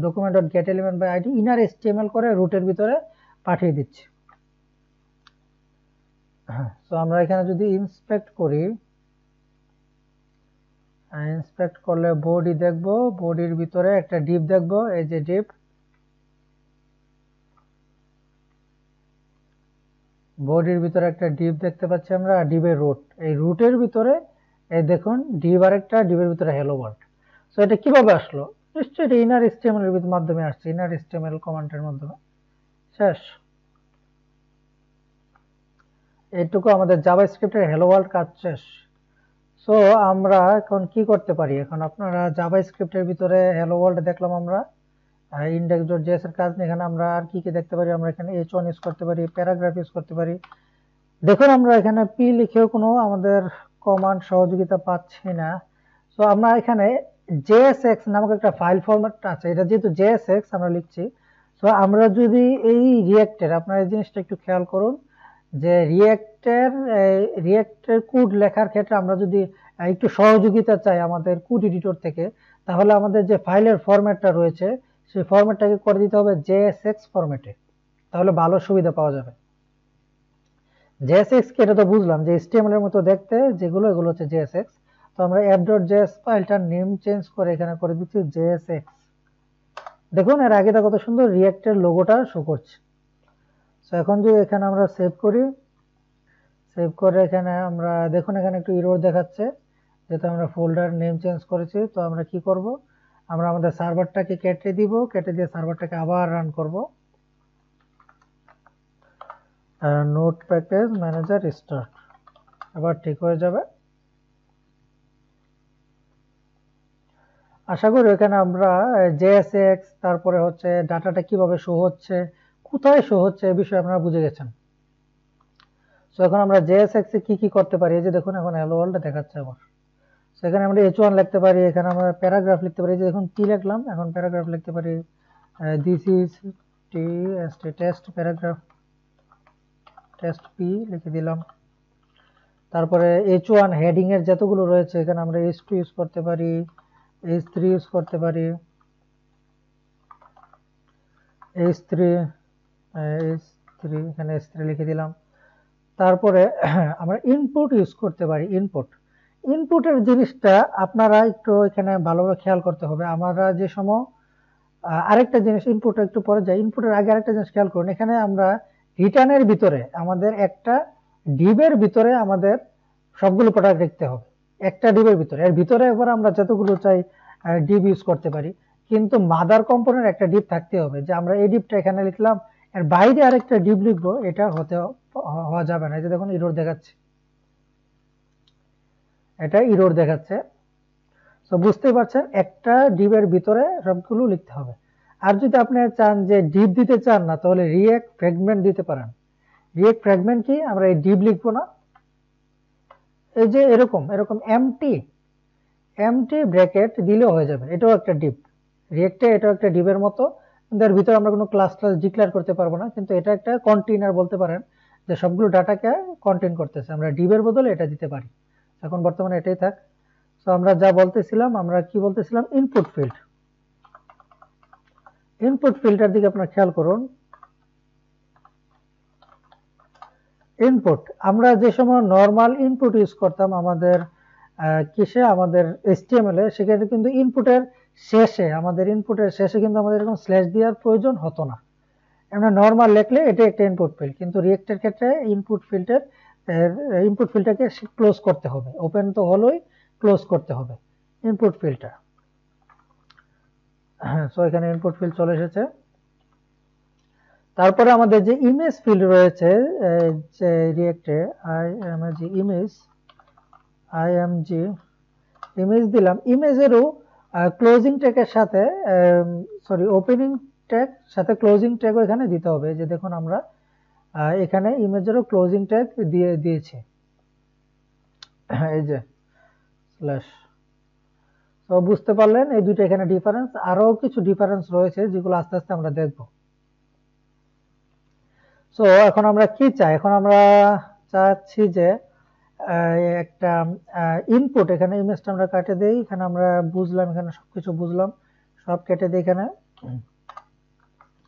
document.getElementById ইনার HTML করে রুটের ভিতরে পাঠিয়ে দিচ্ছে। তো আমরা এখানে যদি ইন্সপেক্ট করি, ইন্সপেক্ট করলে বডি দেখবো, বডির ভিতরে একটা ডিভ দেখবো, এই যে ডিভ, বডির ভিতরে একটা ডিভ দেখতে পাচ্ছি আমরা, ডিভের রুট, এই রুটের ভিতরে এই দেখুন ডিভ আর একটা, ডিভের ভিতরে হ্যালো ওয়ার্ল্ড। সো এটা কিভাবে আসলো? নিশ্চয়ই এটা ইনার HTML এর মাধ্যমে আসছে, ইনার HTML কমান্ডের মাধ্যমে। শেষ, এইটুকু আমাদের জাভাস্ক্রিপ্টের হ্যালো ওয়ার্ল্ড কাজ শেষ। সো আমরা এখন কি করতে পারি? এখন আপনারা জাভাস্ক্রিপ্টের ভিতরে হ্যালো ওয়ার্ল্ড দেখলাম আমরা, index.js এর কাজ নিয়ে। এখানে আমরা আর কি কি দেখতে পারি? আমরা এখানে h1 ইউজ করতে পারি, প্যারাগ্রাফ ইউজ করতে পারি। দেখুন আমরা এখানে p লিখেও কোনো আমাদের কমান্ড সহযোগিতা পাচ্ছি না। সো আমরা এখানে JSX নামক একটা ফাইল ফরম্যাট আছে, এটা যেহেতু JSX আমরা লিখছি। সো আমরা যদি এই রিঅ্যাক্টের, আপনারা এই জিনিসটা একটু খেয়াল করুন, যে রিঅ্যাক্টের কোড লেখার ক্ষেত্রে আমরা যদি একটু সহযোগিতা চাই আমাদের কোড এডিটর থেকে, তাহলে আমাদের যে ফাইলের ফরম্যাটটা রয়েছে সেই ফরম্যাটটাকে করে দিতে হবে JSX ফরম্যাটে, তাহলে ভালো সুবিধা পাওয়া যাবে। JSX কে এটা তো বুঝলাম যে HTML এর মতো দেখতে যেগুলো, এগুলো হচ্ছে JSX। তো আমরা app.js ফাইলটার নেম চেঞ্জ করে এখানে করে দিচ্ছি JSX। দেখুন এর আগেটা কত সুন্দর রিঅ্যাক্টের লোগোটা শো করছে। সো এখন যদি এখানে আমরা সেভ করি, সেভ করে এখানে আমরা দেখুন এখানে একটু এরর দেখাচ্ছে, যেহেতু আমরা ফোল্ডার নেম চেঞ্জ করেছি। তো আমরা কি করব? আমরা আমাদের সার্ভারটাকে কেটে দিব, কেটে দিয়ে সার্ভারটাকে আবার রান করব, নোট প্যাকেজ ম্যানেজার স্টার্ট, আবার ঠিক হয়ে যাবে। আশা করি এখানে আমরা JSX, তারপরে হচ্ছে ডাটাটা কিভাবে শো হচ্ছে, কোথায় শো হচ্ছে, এই বিষয়ে আপনারা বুঝে গেছেন। সো এখন আমরা JSX এ কি কি করতে পারি? এই যে দেখুন এখন হ্যালো ওয়ার্ল্ড দেখাচ্ছে আমার। সেখানে আমরা h1 লিখতে পারি, এখানে আমরা প্যারাগ্রাফ লিখতে পারি, যে দেখুন কি লিখলাম, এখন প্যারাগ্রাফ লিখতে পারি, this is test paragraph, test P লিখে দিলাম। তারপরে h1 হেডিং এর যতগুলো রয়েছে এখানে আমরা h2 ইউজ করতে পারি, h3 ইউজ করতে পারি, h3 এখানে h3 লিখে দিলাম। তারপরে আমরা ইনপুট ইউজ করতে পারি। ইনপুটের জিনিসটা আপনারা একটু এখানে ভালোভাবে খেয়াল করতে হবে। আমরা যে সময় আরেকটা জিনিস, ইনপুট একটু পরে যাই, ইনপুটের আগে আরেকটা জিনিস খেয়াল করুন। এখানে আমরা রিটার্নের ভিতরে আমাদের একটা ডিবের ভিতরে আমাদের সবগুলো প্রোডাক্ট লিখতে হবে, একটা ডিবের ভিতরে। এর ভিতরে এবার আমরা যতগুলো চাই ডিব ইউজ করতে পারি, কিন্তু মাদার কম্পোনেন্ট একটা ডিব থাকতে হবে, যে আমরা এই ডিবটা এখানে লিখলাম, এর বাইরে আরেকটা ডিব লিখবো, এটা হওয়া যাবে না। এই যে দেখুন এরর দেখাচ্ছে, এটা এরর দেখাচ্ছে। তো বুঝতেই পারছেন একটা ডিবের ভিতরে সবগুলো লিখতে হবে। আর যদি আপনি চান যে ডিব দিতে চান না, তাহলে রিয়েক্ট ফ্র্যাগমেন্ট দিতে পারেন। রিয়েক্ট ফ্র্যাগমেন্ট কি, আমরা এই ডিব লিখবো না, এই যে এরকম এমটি ব্র্যাকেট দিলেও হয়ে যাবে, এটাও একটা ডিব। রিয়েক্টে এটাও একটা ডিবের মতো, কিন্তু এর ভিতরে আমরা কোনো ক্লাস ডিক্লেয়ার করতে পারবো না, কিন্তু এটা একটা কন্টেইনার বলতে পারেন, যে সবগুলো ডাটাকে কন্টেইন করতেছে। আমরা ডিবের বদলে এটা দিতে পারি। এখন বর্তমানে এটাই থাক। তো আমরা যা বলতেছিলাম, আমরা কি বলতেছিলাম, ইনপুট ফিল্ডটার দিকে আপনারা খেয়াল করুন। ইনপুট, আমরা যে সময় নর্মাল ইনপুট ইউজ করতাম আমাদের কিসে, আমাদের HTML এ, সেক্ষেত্রে কিন্তু ইনপুটের শেষে কিন্তু আমাদের এরকম স্ল্যাশ দেওয়ার প্রয়োজন হতো না। আমরা নর্মাল লিখলে এটা একটা ইনপুট ফিল্ড, কিন্তু রিয়েক্টের ক্ষেত্রে ইনপুট ফিল্ডটাকে ক্লোজ করতে হবে, ওপেন তো হলোই, ক্লোজ করতে হবে ইনপুট ফিল্ডটা। সো এখানে ইনপুট ফিল্ড চলে এসেছে। তারপরে আমাদের যে ইমেজ ফিল্ড রয়েছে, যে রিয়েক্টে ইমেজ দিলাম, ইমেজেরও ক্লোজিং ট্যাগের সাথে ওপেনিং ট্যাগ সাথে ক্লোজিং ট্যাগও এখানে দিতে হবে। যে দেখুন আমরা এখানে ইমেজেরও ক্লোজিং ট্যাগ দিয়েছি, এই যে স্ল্যাশ। তো বুঝতে পারলেন এই দুইটা এখানে ডিফারেন্স। আরো কিছু ডিফারেন্স রয়েছে যেগুলো আস্তে আস্তে আমরা দেখব। সো এখন আমরা কি চাই, এখন আমরা চাচ্ছি যে একটা ইনপুট, এখানে ইমেজটা আমরা কেটে দেই, এখানে আমরা বুঝলাম, এখানে সবকিছু বুঝলাম, সব কেটে দিই, এখানে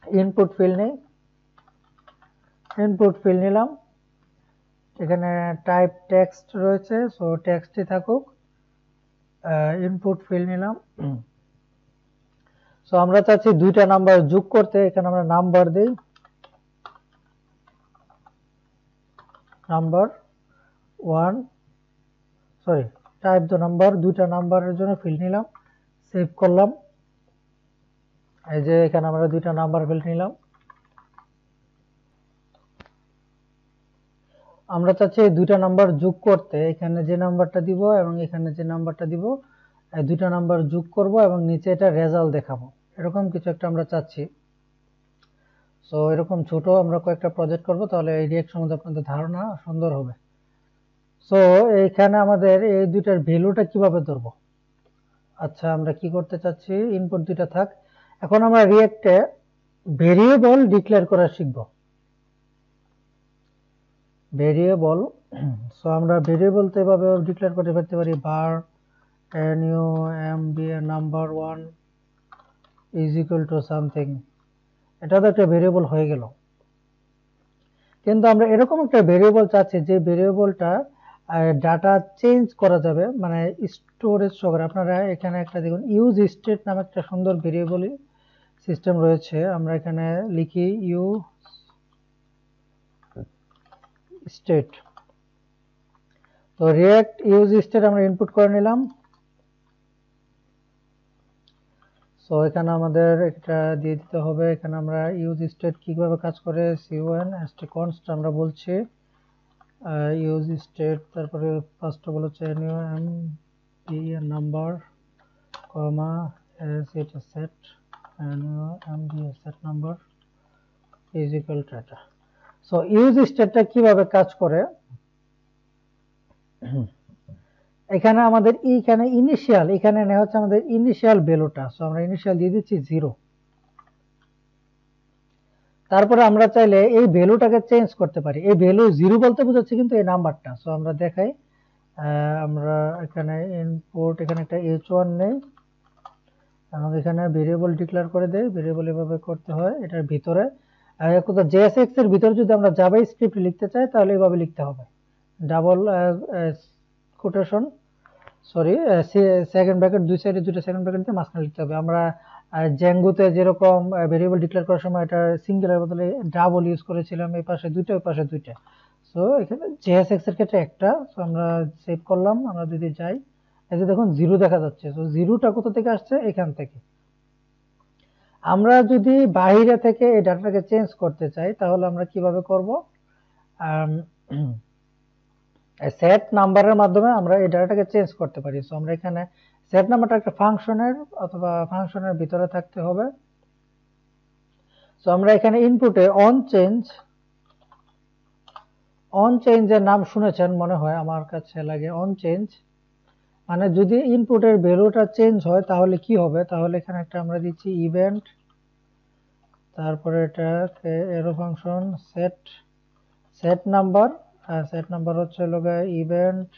ইনপুট ফিল্ড নেই, ইনপুট ফিল্ড নিলাম, এখানে টাইপ টেক্সট রয়েছে, সো টেক্সটই থাকুক, ইনপুট ফিল্ড নিলাম। সো আমরা চাচ্ছি দুইটা নাম্বার যোগ করতে, এখানে আমরা নাম্বার দেই, নাম্বার 1, টাইপ দ্য নাম্বার, দুইটা নাম্বারের জন্য ফিল্ড নিলাম, সেভ করলাম। এই যে এখানে আমরা দুইটা নাম্বার ফিল্ড নিলাম। আমরা চাচ্ছি এই দুইটা নাম্বার যোগ করতে, এখানে যে নাম্বারটা দিব এবং এখানে যে নাম্বারটা দিব, এই দুইটা নাম্বার যোগ করব এবং নিচে এটা রেজাল্ট দেখাবো, এরকম কিছু একটা আমরা চাচ্ছি। সো এরকম ছোট আমরা কয়েকটা প্রজেক্ট করব, তাহলে এই রিয়েক্ট সম্বন্ধে আপনাদের ধারণা সুন্দর হবে। সো এইখানে আমাদের এই দুইটার ভ্যালুটা কিভাবে ধরবো, আচ্ছা আমরা কি করতে চাচ্ছি, ইনপুট দুইটা থাক। এখন আমরা রিয়েক্টে ভেরিয়েবল ডিক্লেয়ার করা শিখব। ভেরিয়েবল, সো আমরা ভেরিয়েবল তো এভাবে ডিক্লেয়ার করতে পারি, var new mb number 1 is equal to something, এটা তো একটা ভেরিয়েবল হয়ে গেল। কিন্তু আমরা এরকম একটা ভেরিয়েবল চাচ্ছি যে ভেরিয়েবলটা ডাটা চেঞ্জ করা যাবে, মানে স্টোরেজ সহকারে। আপনারা এখানে একটা দেখুন, ইউজ স্টেট নামে একটা সুন্দর ভেরিয়েবল সিস্টেম রয়েছে। আমরা এখানে লিখি ইউজ স্টেট, তো রিয়েক্ট ইউজ স্টেট আমরা ইনপুট করে নিলাম। সো এখানে আমাদের এটা দিয়ে দিতে হবে। এখানে আমরা ইউজ স্টেট কিভাবে কাজ করে, const আমরা বলছি ইউজ স্টেট, তারপরে ফার্স্ট অফ অল হচ্ছে new number comma set set number is equal to এটা। সো ইউজ স্টেটটা কিভাবে কাজ করে, এখানে আমাদের এখানে ইনিশিয়াল, এখানে নেওয়া হচ্ছে আমাদের ইনিশিয়াল ভ্যালুটা। সো আমরা ইনিশিয়াল দিয়ে দিচ্ছি 0। তারপরে আমরা চাইলে এই ভ্যালুটাকে চেঞ্জ করতে পারি। এই ভ্যালু 0 বলতে বোঝাচ্ছে কিন্তু এই নাম্বারটা। সো আমরা দেখাই, আমরা এখানে ইনপুট, এখানে একটা h1 নেই, এবং এখানে ভেরিয়েবল ডিক্লেয়ার করে দেই। ভেরিয়েবল এভাবে করতে হয় এটার ভিতরে। কোথাও JSX এর ভিতরে যদি আমরা জাভা স্ক্রিপ্ট লিখতে চাই তাহলে এভাবে লিখতে হবে, double quotation sorry second bracket, দুই সাইডে দুটো সেকেন্ড ব্র্যাকেট দিয়ে মাঝখানে লিখতে হবে। আমরা জ্যাঙ্গোতে যেরকম ভেরিয়েবল ডিক্লেয়ার করার সময় এটা সিঙ্গেলের বদলে ডাবল ইউজ করেছিলাম, এই পাশে দুইটা ওই পাশে দুইটা। সো এখানে JSX এর ক্ষেত্রে একটা। সো আমরা সেভ করলাম। আমরা যদি যাই, এই যে দেখুন জিরো দেখা যাচ্ছে। সো জিরোটা কোথা থেকে আসছে? এখান থেকে। আমরা যদি বাইরে থেকে এই ডাটাটাকে চেঞ্জ করতে চাই তাহলে আমরা কিভাবে করব? সেট নাম্বারের মাধ্যমে আমরা এই ডাটাটাকে চেঞ্জ করতে পারি। সো আমরা এখানে সেট নাম্বারটা একটা ফাংশনের অথবা ফাংশনের ভিতরে থাকতে হবে। সো আমরা এখানে ইনপুটে অন চেঞ্জের নাম শুনেছেন মনে হয়, আমার কাছে লাগে অন চেঞ্জ মানে যদি ইনপুটের ভ্যালুটা চেঞ্জ হয় তাহলে কি হবে? তাহলে এখানে একটা আমরা দিচ্ছি ইভেন্ট, তারপরে এটাকে এরো ফাংশন সেট নাম্বার, আর সেট নাম্বার হচ্ছে লগা event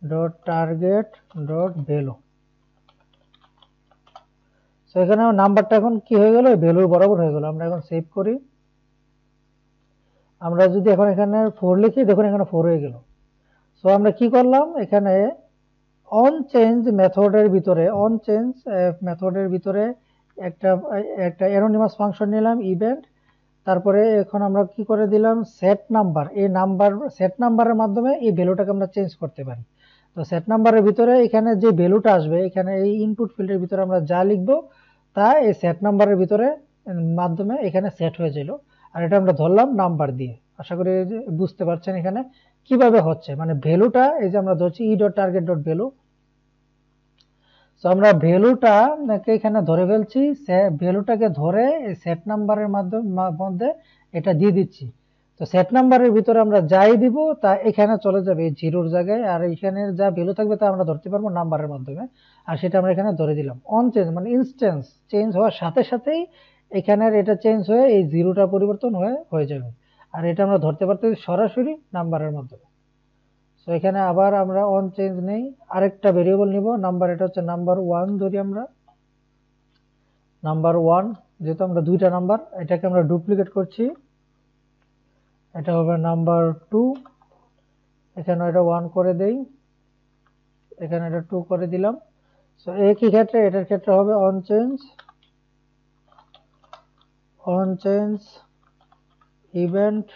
dot target dot value. So এখানে নাম্বারটা এখন কি হয়ে গেল? ভ্যালুর বরাবর হয়ে গেল। আমরা এখন সেভ করি। আমরা যদি এখন এখানে 4 লিখি, দেখুন এখানে 4 হয়ে গেল। সো আমরা কি করলাম? এখানে অন চেঞ্জ মেথডের ভিতরে একটা অ্যানোনিমাস ফাংশন নিলাম ইভেন্ট, তারপরে এখন আমরা কি করে দিলাম সেট নাম্বার। এই সেট নাম্বারের মাধ্যমে এই ভ্যালুটাকে আমরা চেঞ্জ করতে পারি। তো সেট নাম্বারের ভিতরে এখানে যে ভ্যালুটা আসবে, এখানে এই ইনপুট ফিল্ডের ভিতরে আমরা যা লিখবো তা এই সেট নাম্বারের ভিতরে মাধ্যমে এখানে সেট হয়ে গেল। আর এটা আমরা ধরলাম নাম্বার দিয়ে। আশা করি বুঝতে পারছেন এখানে কিভাবে হচ্ছে, মানে ভ্যালুটা এই যে আমরা ধরছি E dot target dot value. তো আমরা ভ্যালুটা এখানে ধরে ফেলছি, ভ্যালুটাকে ধরে সেট নাম্বারের মধ্যে এটা দিয়ে দিচ্ছি। তো সেট নাম্বারের ভিতরে আমরা যাই দিব তা এখানে চলে যাবে জিরোর জায়গায়, আর এখানে যা ভ্যালু থাকবে তা আমরা ধরতে পারবো নাম্বারের মাধ্যমে। আর সেটা আমরা এখানে ধরে দিলাম অন চেঞ্জ, মানে ইনস্ট্যান্স চেঞ্জ হওয়ার সাথে সাথেই এখানের এটা চেঞ্জ হয়ে এই জিরোটা পরিবর্তন হয়ে যাবে। আর এটা আমরা ধরতে পারতেছি সরাসরি নাম্বারের মাধ্যমে। সো এখানে আবার আমরা অন চেঞ্জ নেই, আরেকটা ভেরিয়েবল নিব নাম্বার, এটা হচ্ছে নাম্বার 1 ধরি আমরা। নাম্বার 1 যেহেতু আমরা দুইটা নাম্বার, এটাকে আমরা ডুপ্লিকেট করছি, এটা হবে নাম্বার 2। এখানে এটা 1 করে দেই, এখানে এটা 2 করে দিলাম। সো একই ক্ষেত্রে এটার ক্ষেত্রে হবে on change event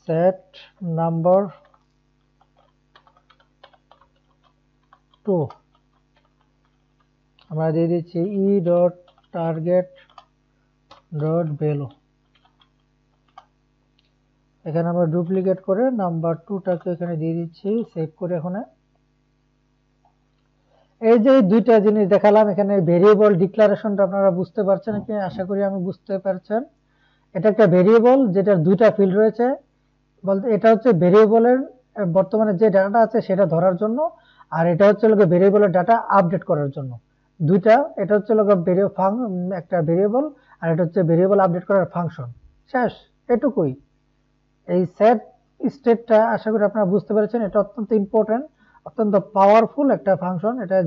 set number 2, আমরা দিয়ে দিচ্ছি E dot target dot value. এখানে আমরা ডুপ্লিকেট করে নাম্বার 2টাকে এখানে দিয়ে দিচ্ছি, সেভ করে। এখন এই যে দুইটা জিনিস দেখালাম, এখানে ভেরিয়েবল ডিক্লারেশনটা আপনারা বুঝতে পারছেন কি? আশা করি আমি বুঝতে পারছেন। এটা একটা ভেরিয়েবল যেটার দুইটা ফিল্ড রয়েছে, বলতে এটা হচ্ছে ভেরিয়েবলের বর্তমানে যে ডাটাটা আছে সেটা ধরার জন্য, আর এটা হচ্ছে ভেরিয়েবলের ডাটা আপডেট করার জন্য। দুইটা, এটা হচ্ছে একটা ভেরিয়েবল, আর এটা হচ্ছে ভেরিয়েবল আপডেট করার ফাংশন। শেষ, এটুকুই। এই সেট স্টেটটা আশা করি আপনারা বুঝতে পেরেছেন। এটা অত্যন্ত ইম্পর্টেন্ট, অত্যন্ত পাওয়ারফুল একটা ফাংশন। এটা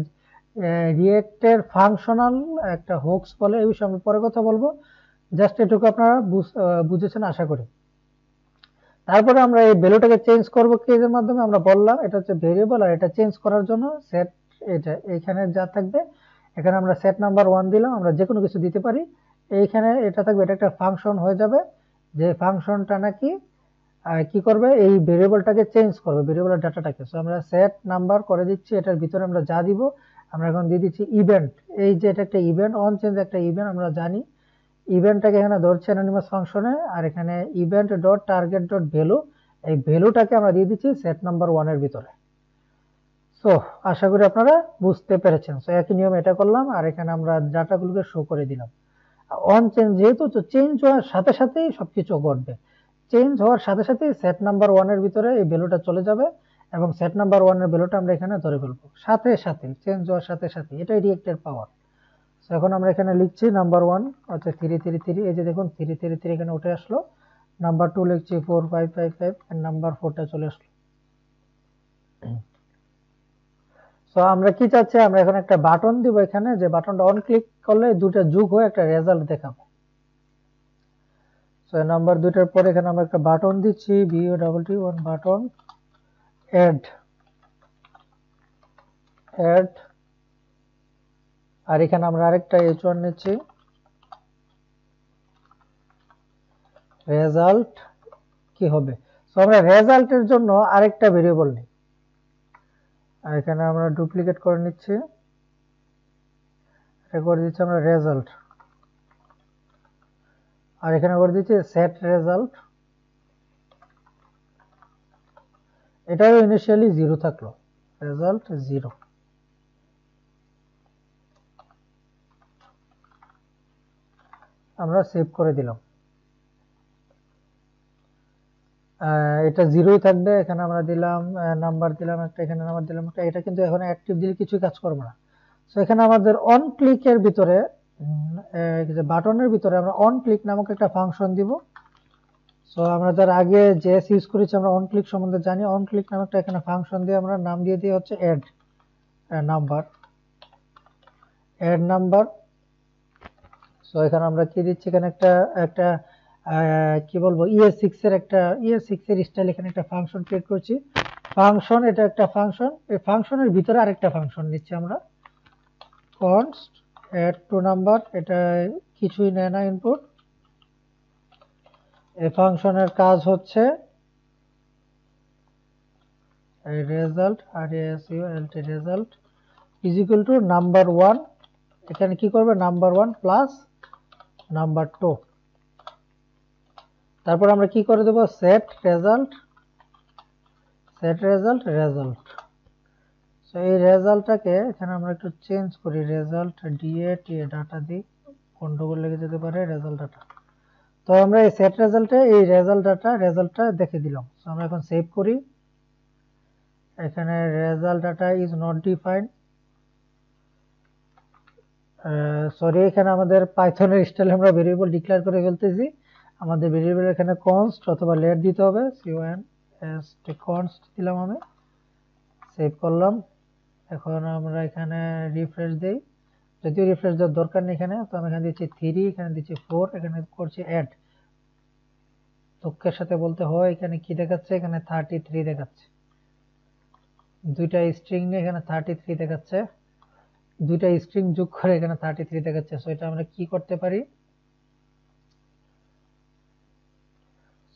রিয়েক্টের ফাংশনাল একটা হোক্স বলে, এই বিষয়ে আমি পরে কথা বলবো। জাস্ট এটুকু আপনারা বুঝেছেন আশা করি। তারপরে আমরা এই ভ্যালুটাকে চেঞ্জ করব কেজের মাধ্যমে। আমরা বললাম এটা হচ্ছে ভেরিয়েবল, আর এটা চেঞ্জ করার জন্য সেট, এটা এখানে যা থাকবে, এখানে আমরা সেট নাম্বার 1 দিলাম, আমরা যে কোনো কিছু দিতে পারি। এইখানে এটা থাকবে, এটা একটা ফাংশন হয়ে যাবে, যে ফাংশনটা নাকি কি করবে, এই ভেরিয়েবলটাকে চেঞ্জ করবে, ভেরিয়েবলের ডাটাটাকে। সো আমরা সেট নাম্বার করে দিচ্ছি, এটার ভিতরে আমরা যা দিব আমরা এখন দিয়ে দিচ্ছি ইভেন্ট। এই যে এটা একটা ইভেন্ট, অন চেঞ্জ একটা ইভেন্ট, আমরা জানি ইভেন্টটাকে এখানে ধরছে অ্যানোনিমাস ফাংশনে, আর এখানে event dot target dot value, এই ভ্যালুটাকে আমরা দিয়ে দিচ্ছি সেট নাম্বার 1 এর ভিতরে। সো আশা করি আপনারা বুঝতে পেরেছেন। সো একই নিয়ম এটা করলাম, আর এখানে আমরা ডাটাগুলোকে শো করে দিলাম। অন চেঞ্জ যেহেতু, তো চেঞ্জ হওয়ার সাথে সাথেই সবকিছু ঘটবে। চেঞ্জ হওয়ার সাথে সাথেই সেট নাম্বার 1 এর ভিতরে এই ভ্যালুটা চলে যাবে, এবং সেট নাম্বার 1 এর ভ্যালুটা আমরা এখানে ধরে ফেলবো সাথে সাথে, চেঞ্জ হওয়ার সাথে সাথে। এটাই রিয়েক্টের পাওয়ার। এখন আমরা এখানে লিখছি নাম্বার 1 হচ্ছে 333, এই যে দেখুন 333 এখানে উঠে আসলো। নাম্বার 2 লিখছি 4555, আর নাম্বার 4টা চলে আসলো। সো আমরা কি চাচ্ছি, আমরা এখন একটা বাটন দিব এখানে, যে বাটনটা অন ক্লিক করলে দুটো যোগ হয়ে একটা রেজাল্ট দেখাবো। সো নাম্বার দুইটার পরে এখানে আমরা একটা বাটন দিচ্ছি, BOTT ওয়ান বাটন, অ্যাড, আর এখানে আমরা আরেকটা H1 নিচ্ছি, রেজাল্ট কি হবে। সো আমরা রেজাল্টের জন্য আরেকটা ভেরিয়েবল নিই, আর এখানে আমরা ডুপ্লিকেট করে নিচ্ছি, এটা করে দিচ্ছি আমরা রেজাল্ট, আর এখানে করে দিচ্ছি সেট রেজাল্ট, এটাও ইনিশিয়ালি 0 থাকলো, রেজাল্ট 0। আমরা সেভ করে দিলাম, এটা 0ই থাকবে। এখানে আমরা দিলাম নাম্বার, দিলাম একটা, এখানে নাম্বার দিলাম একটা, এটা কিন্তু এখন অ্যাক্টিভ দিলে কিছুই কাজ করবে না। সো এখানে আমাদের অন ক্লিকের ভিতরে, বাটনের ভিতরে আমরা অন ক্লিক নামক একটা ফাংশন দিব। সো আমরা যারা আগে জেএস ইউজ করেছি আমরা অন ক্লিক সম্বন্ধে জানি। অন ক্লিক নামক একটা এখানে ফাংশন দিয়ে আমরা নাম দিয়ে দিই হচ্ছে অ্যাড নাম্বার। সো এখানে আমরা কি দিচ্ছি, এখানে একটা কি বলবো, ES6 এর একটা ES6 এর স্টাইল এখানে একটা ফাংশন ক্রিয়েট করছি। ফাংশন, এটা একটা ফাংশন, এই ফাংশনের ভিতরে আরেকটা ফাংশন নিচ্ছি আমরা, const add to number, এটা কিছুই নেয় না ইনপুট। এই ফাংশনের কাজ হচ্ছে result, result is equal to number 1, এখানে কি করবে, নাম্বার 1 প্লাস নাম্বার 2। তারপর আমরা কি করে দেব, সেট রেজাল্ট। সো এই রেজাল্টটাকে এখানে আমরা একটু চেঞ্জ করি, রেজাল্ট ডাটা দিই, গন্ডগোল লেগে যেতে পারে, রেজাল্ট ডাটা। তো আমরা এই সেট রেজাল্টে এই রেজাল্টটা দেখে দিলাম। সো আমরা এখন সেভ করি, এখানে result data is not defined, sorry এখানে আমাদের পাইথনের স্টাইলে আমরা ভেরিয়েবল ডিক্লেয়ার করে ফেলতেছি। আমাদের ভেরিয়েবল এখানে কনস্ট অথবা লেট দিতে হবে, const দিলাম, আমি সেভ করলাম। এখন আমরা এখানে রিফ্রেশ দেই, যদিও রিফ্রেশ দেওয়ার দরকার নেই এখানে। তো আমি এখানে দিচ্ছি 3, এখানে দিচ্ছি 4, এখানে করছি অ্যাড। দুঃখের সাথে বলতে হয় এখানে কি দেখাচ্ছে, এখানে 33 দেখাচ্ছে, দুইটা স্ট্রিং নিয়ে এখানে 33 দেখাচ্ছে, দুইটা স্ট্রিং যোগ করে এখানে 33 দেখাচ্ছে। সো এটা আমরা কি করতে পারি,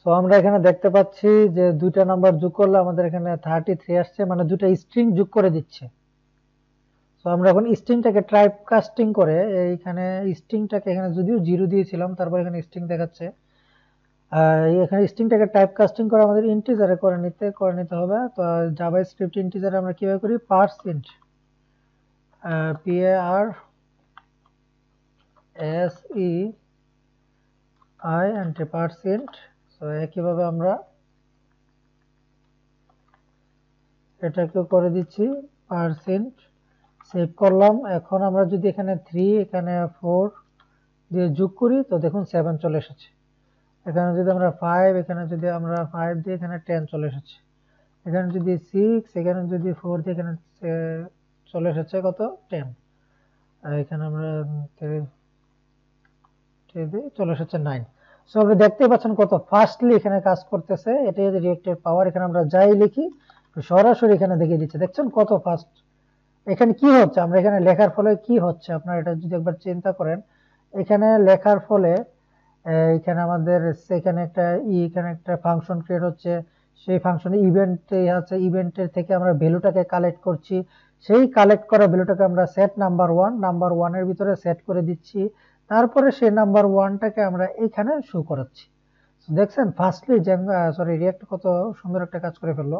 সো আমরা এখানে দেখতে পাচ্ছি যে দুইটা নাম্বার যোগ করলে আমাদের এখানে 33 আসছে, মানে দুইটা স্ট্রিং যোগ করে দিচ্ছে। সো আমরা এখন স্ট্রিংটাকে টাইপ কাস্টিং করে, এইখানে স্ট্রিংটাকে এখানে যদিও 0 দিয়েছিলাম, তারপর এখানে স্ট্রিং দেখাচ্ছে, এখানে স্ট্রিংটাকে টাইপ কাস্টিং করে আমাদের ইন্টিজারে করে নিতে হবে। তো জাভা স্ক্রিপ্ট ইন্টিজারে আমরা কিভাবে করি, পার্সেন্ট পার্সেন্ট। সো একইভাবে আমরা এটাকে করে দিচ্ছি পার্সেন্ট, সেভ করলাম। এখন আমরা যদি এখানে 3 এখানে 4 দিয়ে যোগ করি তো দেখুন 7 চলে এসেছে। এখানে যদি আমরা 5, এখানে যদি আমরা 5 দিয়ে এখানে 10 চলে এসেছে। এখানে যদি 6, এখানে যদি 4 দিয়ে এখানে চলে এসেছে কত, 10। আর এখানে আমরা চলে এসেছে 9। সো আপনি দেখতেই পাচ্ছেন কত ফাস্টলি এখানে কাজ করতেছে। এটাই হচ্ছে রিয়েক্টের পাওয়ার। এখানে আমরা যাই লিখি সরাসরি এখানে দেখিয়ে দিচ্ছে, দেখছেন কত ফাস্ট। এখানে কি হচ্ছে, আমরা এখানে লেখার ফলে কি হচ্ছে, আপনারা এটা যদি একবার চিন্তা করেন, এখানে লেখার ফলে এখানে আমাদের এখানে একটা ফাংশন ক্রিয়েট হচ্ছে, সেই ফাংশনে ইভেন্টে আছে, ইভেন্টের থেকে আমরা ভ্যালুটাকে কালেক্ট করছি, সেই কালেক্ট করা ভ্যালুটাকে আমরা সেট নাম্বার 1 এর ভিতরে সেট করে দিচ্ছি, তারপরে সেই নাম্বার 1টাকে আমরা এখানে শো করাচ্ছি। দেখছেন ফার্স্টলি রিয়েক্ট কত সুন্দর একটা কাজ করে ফেললো।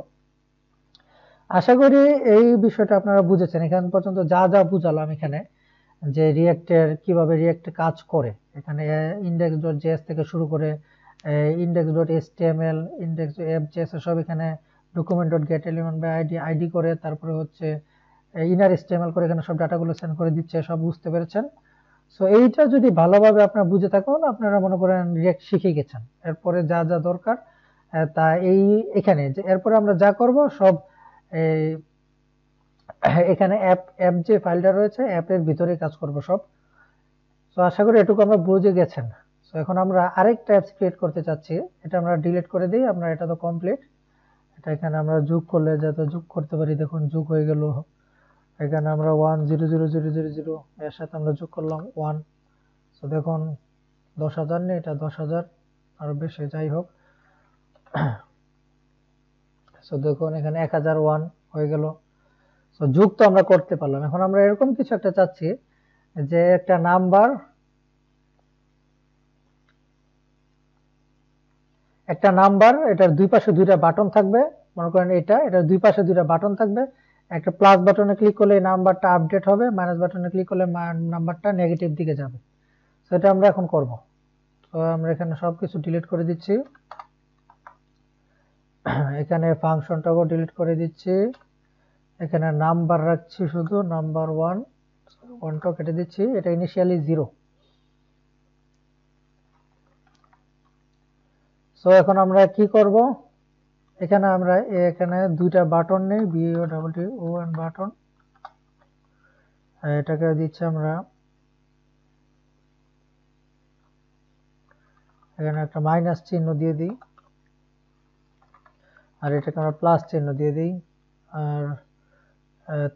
আশা করি এই বিষয়টা আপনারা বুঝেছেন। এখান পর্যন্ত যা যা বুঝালাম এখানে, যে রিয়েক্টের কিভাবে রিয়েক্ট কাজ করে, এখানে index.js থেকে শুরু করে index.html, index.js সব এখানে document.getElementById করে, তারপরে হচ্ছে inner HTML করে এখানে সব ডাটাগুলো সেন্ড করে দিচ্ছে, সব বুঝতে পেরেছেন। সো এইটা যদি ভালোভাবে আপনারা বুঝে থাকুন, আপনারা মনে করেন রিয়েক্ট শিখে গেছেন। এরপরে যা যা দরকার তা এখানে যে এরপরে আমরা যা করব সব এখানে অ্যাপ যে ফাইলটা রয়েছে অ্যাপের ভিতরে কাজ করব সব। তো আশা করি এটুকু আমরা বুঝে গেছেন। তো এখন আমরা আরেকটা অ্যাপস ক্রিয়েট করতে চাচ্ছি, এটা আমরা ডিলিট করে দিই। আমরা এটা তো কমপ্লিট, এটা এখানে আমরা যোগ করলে যাতে যোগ করতে পারি, দেখুন যোগ হয়ে গেল। এখানে আমরা 1000000 এর সাথে আমরা যোগ করলাম 1। তো দেখুন 10,000 নেই, এটা 10,000 আরো বেশি, যাই হোক। তো দেখুন এখানে 1001 হয়ে গেল। তো যোগ তো আমরা করতে পারলাম। এখন আমরা এরকম কিছু একটা চাচ্ছি যে একটা নাম্বার, এটার দুই পাশে দুইটা বাটন থাকবে। মনে করেন এটার দুই পাশে দুইটা বাটন থাকবে। একটা প্লাস বাটনে ক্লিক করলে এই নাম্বারটা আপডেট হবে, মাইনাস বাটনে ক্লিক করলে নাম্বারটা নেগেটিভ দিকে যাবে। তো এটা আমরা এখন করব। তো আমরা এখানে সবকিছু ডিলিট করে দিচ্ছি, এখানে ফাংশনটাও ডিলিট করে দিচ্ছি, এখানে নাম্বার রাখছি শুধু নাম্বার 1টা কেটে দিচ্ছি, এটা ইনিশিয়ালি 0। সো এখন আমরা কি করব, এখানে আমরা এখানে দুইটা বাটন নেই, BOTTON বাটন, এটাকে দিচ্ছি আমরা এখানে একটা মাইনাস চিহ্ন দিয়ে দিই, আর এটাকে আমরা প্লাস চিহ্ন দিয়ে দিই। আর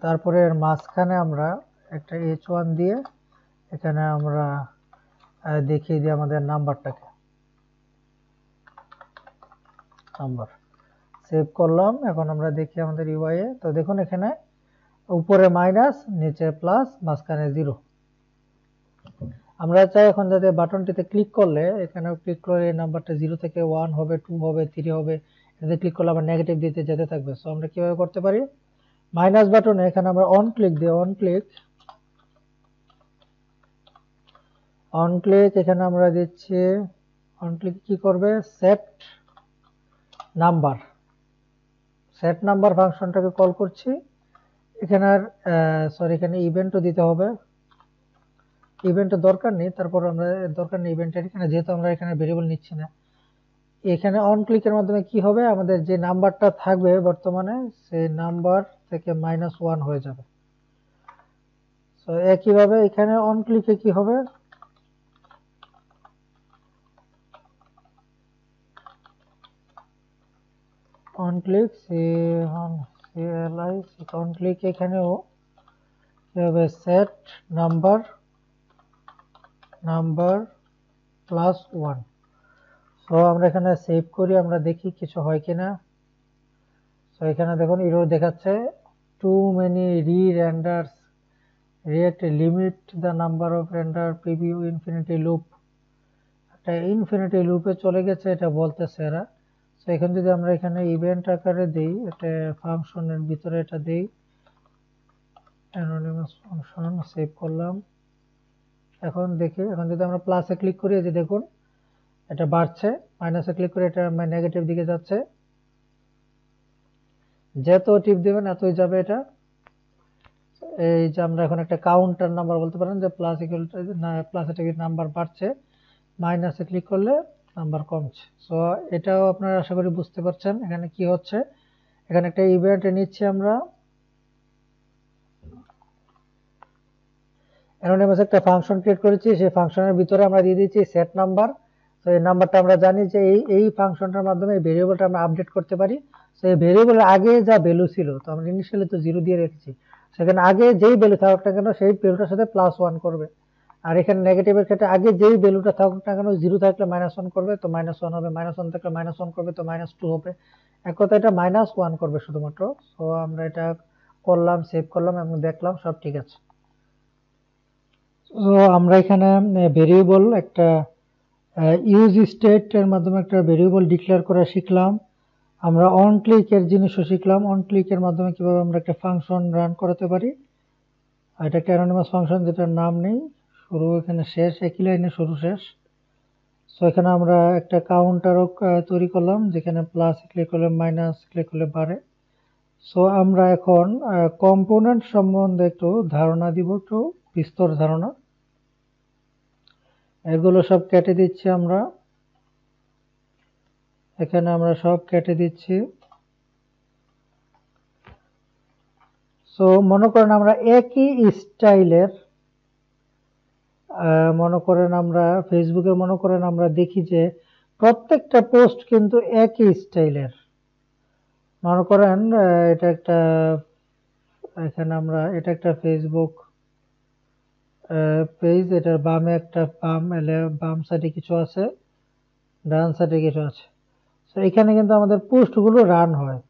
তারপরে এর মাঝখানে আমরা একটা H1 দিয়ে এখানে আমরা দেখিয়ে দিই আমাদের নাম্বারটাকে, নাম্বার সেভ করলাম। এখন আমরা দেখি আমাদের ইউআই এ, তো দেখুন এখানে উপরে মাইনাস, নিচে প্লাস, মাঝখানে 0। আমরা চাই এখন যাতে বাটনটিতে ক্লিক করলে, এখানে ক্লিক করে এই নাম্বারটা 0 থেকে 1 হবে, 2 হবে, 3 হবে, এটাতে ক্লিক করলে আবার নেগেটিভ দিতে যেতে থাকবে। সো আমরা কিভাবে করতে পারি, মাইনাস বাটনে এখানে আমরা অন ক্লিক দিই, অন ক্লিক এখানে আমরা দিচ্ছি, অন ক্লিক কি করবে, সেট নাম্বার ফাংশনটাকে কল করছি। এখানে আর সরি, এখানে ইভেন্টও দিতে হবে, ইভেন্টের দরকার নেই, তারপর আমরা দরকার নেই ইভেন্টের, এখানে যেহেতু আমরা এখানে ভেরিয়েবল নিচ্ছি না। এখানে অন ক্লিকের মাধ্যমে কি হবে, আমাদের যে নাম্বারটা থাকবে বর্তমানে সেই নাম্বার থেকে -1 হয়ে যাবে। তো একইভাবে এখানে অন ক্লিকে কি হবে, on click CLI on click এখানেও কি হবে, সেট নাম্বার +1। তো আমরা এখানে সেভ করি, আমরা দেখি কিছু হয় কিনা। তো এখানে দেখুন এরর দেখাচ্ছে, too many re-renders, React limit the number of render preview infinity loop, একটা ইনফিনিটি লুপে চলে গেছে এটা বলতেছে এরা। তো এখন যদি আমরা এখানে ইভেন্ট আকারে দেই, এটা ফাংশনের ভিতরে এটা দেই, অ্যানোনিমাস ফাংশন, সেভ করলাম। এখন দেখি, এখন যদি আমরা প্লাসে ক্লিক করি, যে দেখুন এটা বাড়ছে, মাইনাসে ক্লিক করে এটা নেগেটিভ দিকে যাচ্ছে, যত টিপ দিবেন এতই যাবে এটা। এই যে আমরা এখন একটা কাউন্টার নাম্বার বলতে পারেন, যে প্লাস ইকুয়াল না, প্লাসে টিপে নাম্বার বাড়ছে, মাইনাসে ক্লিক করলে নাম্বার কমছে। সো এটাও আপনারা আশা করি বুঝতে পারছেন এখানে কি হচ্ছে। এখানে একটা ইভেন্ট নিচ্ছি আমরা, অ্যানোনিমাস একটা ফাংশন ক্রিয়েট করেছি, সেই ফাংশনের ভিতরে আমরা দিয়ে দিচ্ছি সেট নাম্বার। তো এই নাম্বারটা আমরা জানি যে এই ফাংশনটার মাধ্যমে এই ভেরিয়েবলটা আমরা আপডেট করতে পারি। তো এই ভেরিয়েবলের আগে যা ভ্যালু ছিল, তো আমরা ইনিশিয়ালি তো 0 দিয়ে রেখেছি, সেখানে আগে যেই ভ্যালু থাকুক না কেন সেই ভ্যালুটার সাথে +1 করবে। আর এখানে নেগেটিভের ক্ষেত্রে আগে যেই ভ্যালুটা থাকুক না কেন, 0 থাকলে -1 করবে, তো -1 হবে, -1 থাকলে -1 করবে, তো -2 হবে। এক কথা এটা -1 করবে শুধুমাত্র। তো আমরা এটা করলাম, সেভ করলাম এবং দেখলাম সব ঠিক আছে। তো আমরা এখানে ভেরিয়েবল একটা ইউজ স্টেট এর মাধ্যমে একটা ভেরিয়েবল ডিক্লেয়ার করা শিখলাম। আমরা অন ক্লিকের জিনিসও শিখলাম, অন ক্লিকের মাধ্যমে কিভাবে আমরা একটা ফাংশন রান করাতে পারি। এটা একটা অ্যানোনিমাস ফাংশন যেটার নাম নেই, শুরু এখানে শেষ, একই লাইনে শুরু শেষ। সো এখানে আমরা একটা কাউন্টারও তৈরি করলাম, যেখানে প্লাস ক্লিক করলে মাইনাস ক্লিক করলে বাড়ে। সো আমরা এখন কম্পোনেন্ট সম্বন্ধে একটু ধারণা দিব, একটু বিস্তর ধারণা। এগুলো সব কেটে দিচ্ছি আমরা, এখানে আমরা সব কেটে দিচ্ছি। সো সো মনে করেন আমরা একই স্টাইলের মনে করেন আমরা ফেসবুকে মনে করেন আমরা দেখি যে প্রত্যেকটা পোস্ট কিন্তু একই স্টাইলের। মনে করেন এটা একটা, এখানে আমরা এটা একটা ফেসবুক পেজ, এটার বামে একটা বাম সাইডে কিছু আছে, ডান সাইডে কিছু আছে। তো এখানে কিন্তু আমাদের পোস্টগুলো রান হয়,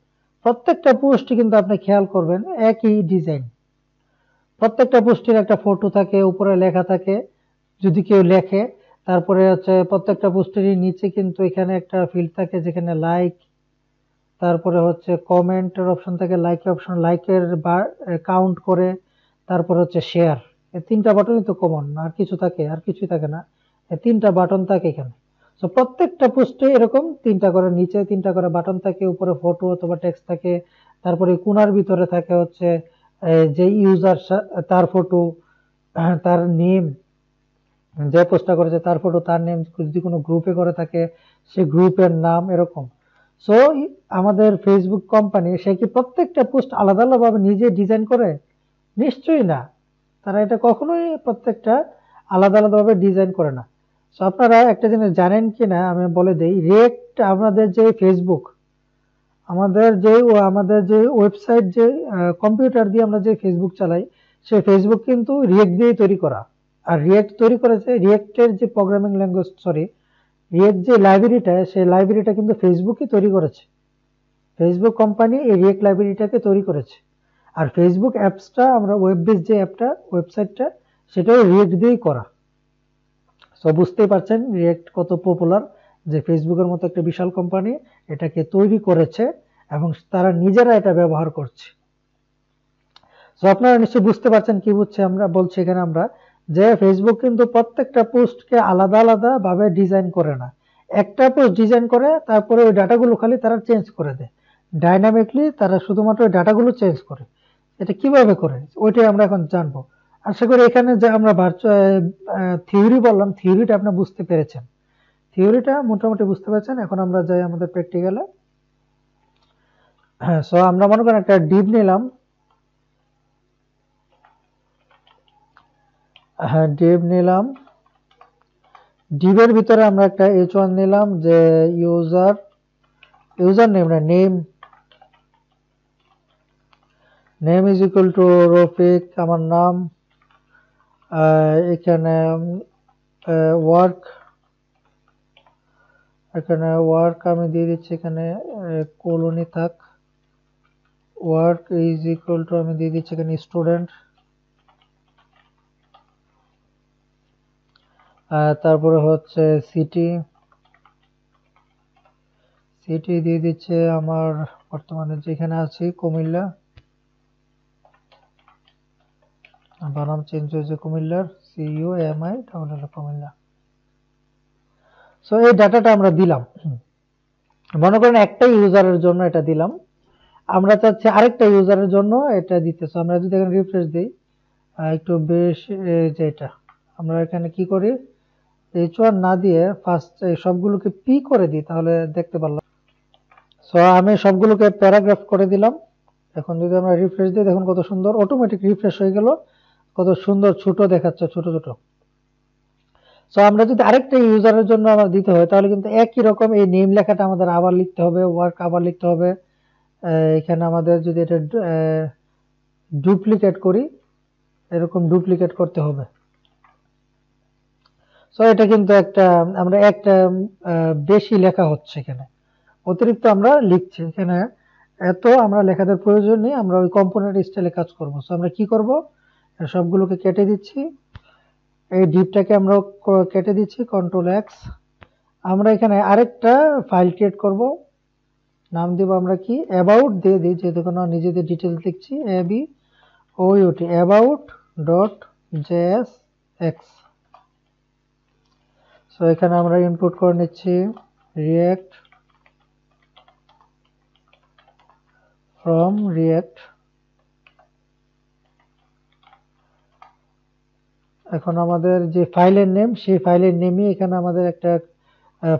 প্রত্যেকটা পোস্টই কিন্তু আপনি খেয়াল করবেন একই ডিজাইন। প্রত্যেকটা পোস্টের একটা ফটো থাকে, উপরে লেখা থাকে যদি কেউ লেখে, তারপরে হচ্ছে প্রত্যেকটা পোস্টেরই নিচে কিন্তু এখানে একটা ফিল্ড থাকে যেখানে লাইক, তারপরে হচ্ছে কমেন্টের অপশন থাকে, লাইকের অপশন, লাইকের কাউন্ট করে, তারপরে হচ্ছে শেয়ার। এই তিনটা বাটনই তো কমন, আর কিছু থাকে? আর কিছুই থাকে না, এই তিনটা বাটন থাকে এখানে। তো প্রত্যেকটা পোস্টে এরকম তিনটা করে, নিচে তিনটা করে বাটন থাকে, উপরে ফটো অথবা টেক্সট থাকে, তারপরে কোণার ভিতরে থাকে হচ্ছে যে ইউজার তার ফটো, তার নেম, যে পোস্টটা করেছে তার ফটো, তার নেম, যদি কোনো গ্রুপে করে থাকে সে গ্রুপের নাম, এরকম। সো আমাদের ফেসবুক কোম্পানি সে কি প্রত্যেকটা পোস্ট আলাদা আলাদাভাবে নিজে ডিজাইন করে? নিশ্চয়ই না, তারা এটা কখনোই প্রত্যেকটা আলাদা আলাদাভাবে ডিজাইন করে না। সো আপনারা একটা জিনিস জানেন কি না আমি বলে দেই, রিয়েক্ট আমাদের যে ফেসবুক, আমাদের যে ওয়েবসাইট, যে কম্পিউটার দিয়ে আমরা যে ফেসবুক চালাই, সেই ফেসবুক কিন্তু রিয়েক্ট দিয়ে তৈরি করা। আর রিয়েক্ট তৈরি করেছে, রিয়েক্টের যে প্রোগ্রামিং ল্যাঙ্গুয়েজ, সরি, রিয়েক্ট যে লাইব্রেরিটা, সেই লাইব্রেরিটা কিন্তু ফেসবুকই তৈরি করেছে। ফেসবুক কোম্পানি এই রিয়েক্ট লাইব্রেরিটাকে তৈরি করেছে। আর ফেসবুক অ্যাপসটা, আমরা ওয়েব বেস যে অ্যাপটা, ওয়েবসাইটটা, সেটাও রিয়েক্ট দিয়েই করা। সো বুঝতেই পারছেন রিয়েক্ট কত পপুলার, যে ফেসবুকের মতো একটা বিশাল কোম্পানি এটাকে তৈরি করেছে এবং তারা নিজেরা এটা ব্যবহার করছে। সো আপনারা নিশ্চয়ই বুঝতে পারছেন কি বুঝছে আমরা বলছি এখানে আমরা, যে ফেসবুক কিন্তু প্রত্যেকটা পোস্টকে আলাদা আলাদা ভাবে ডিজাইন করে না, একটা পোস্ট ডিজাইন করে তারপরে ওই ডাটাগুলো খালি তারা চেঞ্জ করে দেয়, ডাইনামিকলি তারা শুধুমাত্র ওই ডাটাগুলো চেঞ্জ করে। এটা কিভাবে করে ওইটাই আমরা এখন জানবো। আশা করি এখানে যে আমরা থিওরি বললাম, থিওরিটা আপনি বুঝতে পেরেছেন, থিওরিটা মোটামুটি বুঝতে পেরেছেন। এখন আমরা যাই আমাদের প্র্যাকটিক্যালে। হ্যাঁ, সো আমরা মনে করেন একটা ডিভ নিলাম, হ্যাঁ ডিভ নিলাম, ডিভের ভিতরে আমরা একটা h1 নিলাম, যে ইউজার নেম না name, name is equal to Rafiq, আমার নাম। এখানে ওয়ার্ক, এখানে ওয়ার্ক আমি দিয়ে দিচ্ছি, এখানে কলোনি থাক, ওয়ার্ক ইজ ইকুয়াল টু আমি দিয়ে দিচ্ছি এখানে স্টুডেন্ট। তারপরে হচ্ছে সিটি, সিটি দিয়ে দিচ্ছে আমার বর্তমানে যেখানে আছি কুমিল্লা, বানাম চেঞ্জ হয়েছে কুমিল্লার, CUMI তাহলে কুমিল্লা। সো এই ডাটাটা আমরা দিলাম, মনে করেন একটা ইউজারের জন্য এটা দিলাম, আমরা চাচ্ছি আরেকটা ইউজারের জন্য এটা দিতে। সো আমরা যদি এখানে রিফ্রেশ দিই একটু বেশ, যেটা আমরা এখানে কি করি, h1 না দিয়ে ফার্স্ট সবগুলোকে পি করে দিই, তাহলে দেখতে পারলাম। সো আমি সবগুলোকে প্যারাগ্রাফ করে দিলাম। এখন যদি আমরা রিফ্রেশ দিই, দেখুন কত সুন্দর অটোমেটিক রিফ্রেশ হয়ে গেল, কত সুন্দর ছোট দেখাচ্ছে, ছোট ছোট। সো আমরা যদি আরেকটা ইউজারের জন্য আমার দিতে হয়, তাহলে কিন্তু একই রকম এই নেম লেখাটা আমাদের আবার লিখতে হবে, ওয়ার্ক আবার লিখতে হবে। এখানে আমাদের যদি এটা ডুপ্লিকেট করি, এরকম ডুপ্লিকেট করতে হবে। সো এটা কিন্তু একটা বেশি লেখা হচ্ছে, এখানে অতিরিক্ত আমরা লিখছি, এখানে এত আমরা লেখাদের প্রয়োজন নেই, আমরা ওই কম্পোনেন্ট স্টাইলে কাজ করব। সো আমরা কি করব, সবগুলোকে কেটে দিচ্ছি, এই ডিপটাকে আমরা কেটে দিচ্ছি, Ctrl+X। আমরা এখানে আরেকটা ফাইল ক্রিয়েট করব, নাম দিব আমরা কি, অ্যাবাউট দিয়ে দিই, যেহেতু কোনো নিজেদের ডিটেলস লিখছি, ABOUT about.jsx। সো এখানে আমরা ইনপুট করে নিচ্ছি রিঅ্যাক্ট ফ্রম রিঅ্যাক্ট। এখন আমাদের যে ফাইলের নেম, সেই ফাইলের নেমই এখানে আমাদের একটা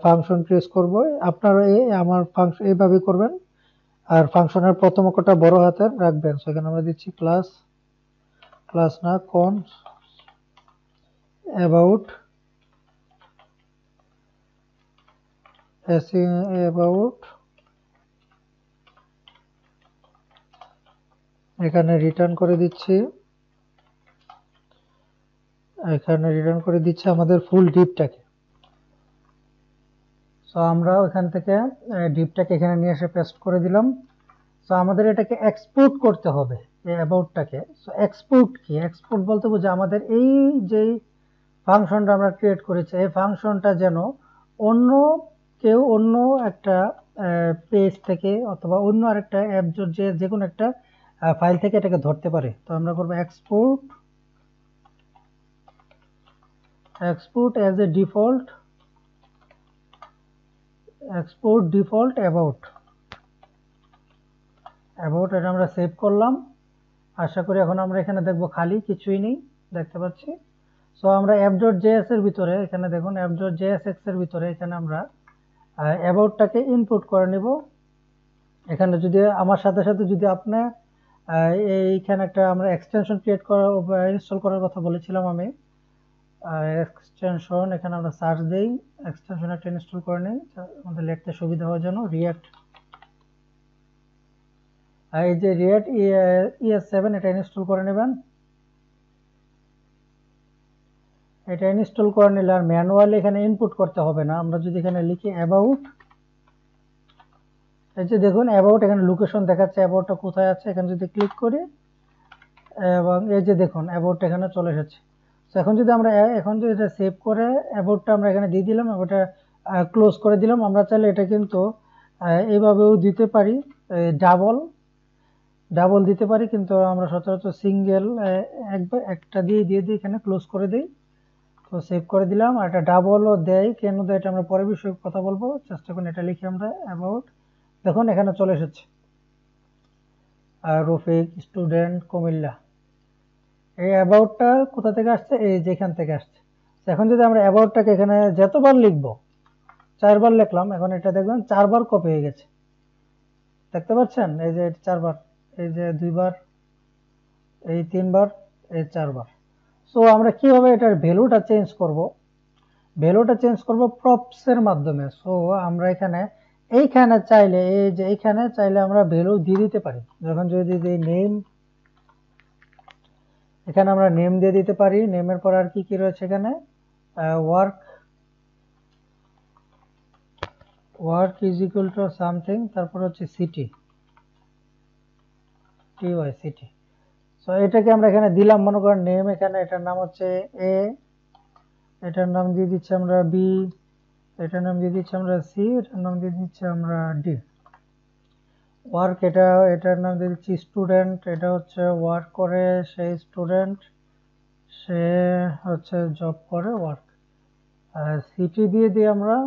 ফাংশন ক্রিয়েট করব। আপনারা আমার ফাংশন এইভাবে করবেন, আর ফাংশনের প্রথম অক্ষরটা বড় হাতের রাখবেন। সো এখানে আমরা দিচ্ছি ক্লাস, ক্লাস না কনস অ্যাবাউট, অ্যাবাউট, এখানে রিটার্ন করে দিচ্ছি, এখানে রিটার্ন করে দিচ্ছি আমাদের ফুল ডিপটাকে। সো আমরা ওখান থেকে ডিপটাকে এখানে নিয়ে এসে পেস্ট করে দিলাম। সো আমাদের এটাকে এক্সপোর্ট করতে হবে এই অ্যাবাউটটাকে। সো এক্সপোর্ট কি? এক্সপোর্ট বলতে বোঝে আমাদের এই যে ফাংশনটা আমরা ক্রিয়েট করেছি এই ফাংশনটা যেন অন্য কেউ অন্য একটা পেজ থেকে অথবা অন্য আরেকটা অ্যাপ যে কোনো একটা ফাইল থেকে এটাকে ধরতে পারে। তো আমরা করব export, export as a default, export default about, এটা আমরা সেভ করলাম। আশা করি এখন আমরা এখানে দেখব খালি কিছুই নেই, দেখতে পাচ্ছি। সো আমরা app.js এর ভিতরে এখানে দেখুন app.jsx এর ভিতরে এখানে আমরা অ্যাবাউটটাকে ইনপুট করে নেব। এখানে যদি আমার সাথে সাথে যদি আপনি এইখানে একটা আমরা এক্সটেনশন ক্রিয়েট করা ইনস্টল করার কথা বলেছিলাম আমি, এক্সটেনশন এখানে আমরা সার্চ দেই, এক্সটেনশন একটা ইনস্টল করে নেই আমাদের লিখতে সুবিধা হওয়ার জন্য। রিঅ্যাক্ট, এই যে রিঅ্যাক্ট ES7 এটা ইনস্টল করে নেবেন। এটা ইনস্টল করে নিলে আর ম্যানুয়ালি এখানে ইনপুট করতে হবে না। আমরা যদি এখানে লিখি অ্যাবাউট, এই যে দেখুন অ্যাবাউট এখানে লোকেশন দেখাচ্ছে অ্যাবাউটটা কোথায় আছে। এখানে যদি ক্লিক করি এবং এই যে দেখুন অ্যাবাউট এখানে চলে এসেছে। এখন যদি আমরা এটা সেভ করে অ্যাবাউটটা আমরা এখানে দিয়ে দিলাম, ওটা ক্লোজ করে দিলাম। আমরা চাইলে এটা কিন্তু এইভাবেও দিতে পারি, ডাবল দিতে পারি, কিন্তু আমরা সচরাচর সিঙ্গেল একটা দিয়ে দিই, এখানে ক্লোজ করে দিই। তো সেভ করে দিলাম। আর এটা ডাবলও দেয়, কেন দেয় এটা আমরা পরে বিষয়ে কথা বলবো। চেষ্টা করি এটা লিখি আমরা অ্যাবাউট, দেখুন এখানে চলে এসেছে রফিক স্টুডেন্ট কুমিল্লা। এই অ্যাবাউটটা কোথা থেকে আসছে? এই যেখান থেকে আসছে। এখন যদি আমরা অ্যাবাউটটাকে এখানে যতবার লিখবো, 4 বার লিখলাম, এখন এটা দেখবেন 4 বার কপি হয়ে গেছে, দেখতে পাচ্ছেন? এই যে 4 বার, এই যে 2 বার, এই 3 বার, এই 4 বার। সো আমরা কিভাবে এটার ভ্যালুটা চেঞ্জ করব? ভ্যালুটা চেঞ্জ করব প্রপস এর মাধ্যমে। সো আমরা এইখানে চাইলে, এই যে এইখানে চাইলে আমরা ভ্যালু দিয়ে দিতে পারি। যখন যদি দিই নেম, এখানে আমরা নেম দিয়ে দিতে পারি। নেমের পর আর কি কি রয়েছে এখানে? Work is equal to something, তারপর হচ্ছে সিটি, সিটি। সো এটাকে আমরা এখানে দিলাম, মনে করেন নেম, এখানে এটার নাম হচ্ছে এ, এটার নাম দিয়ে দিচ্ছি আমরা বি, এটার নাম দিয়ে দিচ্ছি আমরা সি, এটার নাম দিয়ে দিচ্ছি আমরা ডি। ওয়ার্ক, এটার নাম দিয়ে দিচ্ছি স্টুডেন্ট, এটা হচ্ছে ওয়ার্ক করে সেই স্টুডেন্ট, সে হচ্ছে জব করে ওয়ার্ক। আর সিটি দিয়ে দিই আমরা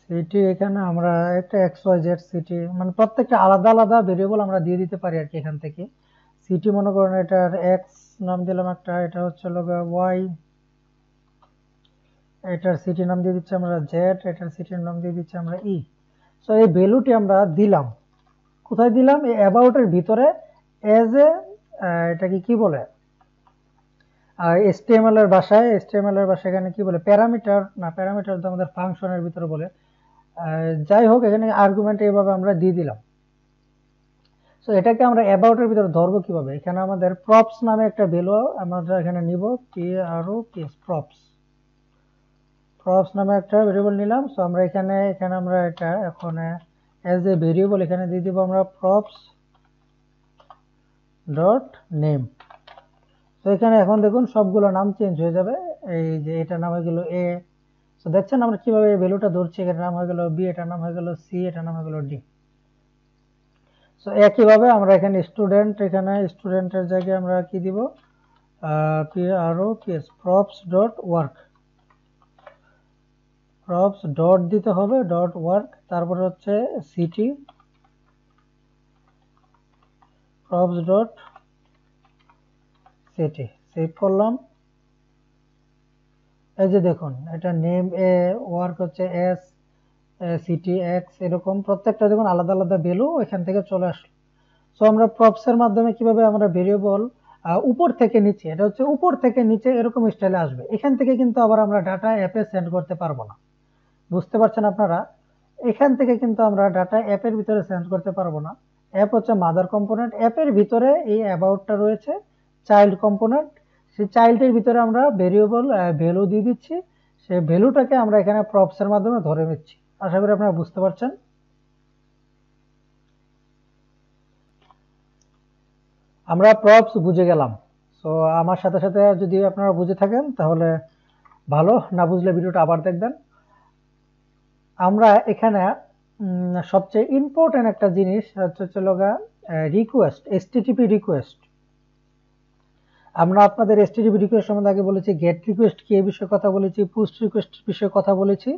সিটি, এখানে আমরা একটা XYZ সিটি, মানে প্রত্যেকটা আলাদা আলাদা ভেরিয়েবল আমরা দিয়ে দিতে পারি আর কি এখান থেকে। সিটি মনে করেন এটার এক্স নাম দিলাম একটা, এটা হচ্ছে ওয়াই, এটার সিটি নাম দিয়ে দিচ্ছি আমরা জেড, এটার সিটির নাম দিয়ে দিচ্ছি আমরা ই। সো এই ভ্যালুটি আমরা দিলাম কোথায়? দিলাম এই অ্যাবাউটের ভিতরে এজ এ, এটাকে কি বলে HTML এর ভাষায়, এখানে কি বলে প্যারামিটার, না প্যারামিটার তো আমাদের ফাংশনের ভিতরে বলে, যাই হোক এখানে আর্গুমেন্ট এইভাবে আমরা দিয়ে দিলাম। সো এটাকে আমরা অ্যাবাউটের ভিতরে ধরবো কিভাবে? এখানে আমাদের প্রপস নামে একটা ভ্যালু আমরা এখানে নিব, প্রপস নামে একটা ভেরিয়েবল নিলাম। সো আমরা এখানে আমরা এটা এখন অ্যাজ এ ভেরিয়েবল এখানে দিয়ে দিব আমরা প্রপস ডট নেম। তো এখানে এখন দেখুন সবগুলো নাম চেঞ্জ হয়ে যাবে। এই যে এটার নাম হয়ে গেল এ, তো দেখছেন আমরা কিভাবে এই ভ্যালুটা ধরছি। এটার নাম হয়ে গেল বি, এটার নাম হয়ে গেল সি, এটার নাম হয়ে গেল ডি। সো একইভাবে আমরা এখানে স্টুডেন্ট, এখানে স্টুডেন্টের জায়গায় আমরা কি দিব? Props dot work, props dot দিতে হবে, ডট ওয়ার্ক, তারপর হচ্ছে city, props dot city. Save করলাম। এই যে দেখুন এটা নেম এ, ওয়ার্ক হচ্ছে এস, ctx এরকম প্রত্যেকটা যখন আলাদা আলাদা ভ্যালু এখান থেকে চলে আসলো। সো আমরা প্রপস এর মাধ্যমে কিভাবে আমরা ভেরিয়েবল উপর থেকে নিচে, এটা হচ্ছে উপর থেকে নিচে এরকম স্টাইলে আসবে। এখান থেকে কিন্তু আবার আমরা ডাটা অ্যাপে সেন্ড করতে পারবো না, বুঝতে পারছেন আপনারা? এখান থেকে কিন্তু আমরা ডাটা অ্যাপের ভিতরে সেন্ড করতে পারবো না। অ্যাপ হচ্ছে মাদার কম্পোনেন্ট, অ্যাপের ভিতরে এই অ্যাবাউটটা রয়েছে চাইল্ড কম্পোনেন্ট, সেই চাইল্ডের ভিতরে আমরা ভেরিয়েবল ভ্যালু দিয়ে দিচ্ছি, সেই ভ্যালুটাকে আমরা এখানে প্রপস এর মাধ্যমে ধরে নিচ্ছি। আশা করি আপনারা বুঝতে পারছেন। আমরা প্রপস বুঝে গেলাম। সো আমার সাথে সাথে যদি আপনারা বুঝে থাকেন তাহলে ভালো, না বুঝলে ভিডিওটা আবার দেখবেন। আমরা এখানে সবচেয়ে ইম্পর্টেন্ট একটা জিনিস হচ্ছে রিকোয়েস্ট, এসটিটিপি রিকোয়েস্ট। আমরা আপনাদের এসটিটিপি রিকোয়েস্ট সম্বন্ধে আগে বলেছি, গেট রিকোয়েস্ট কি এই বিষয়ে কথা বলেছি, পোস্ট রিকোয়েস্ট বিষয়ে কথা বলেছি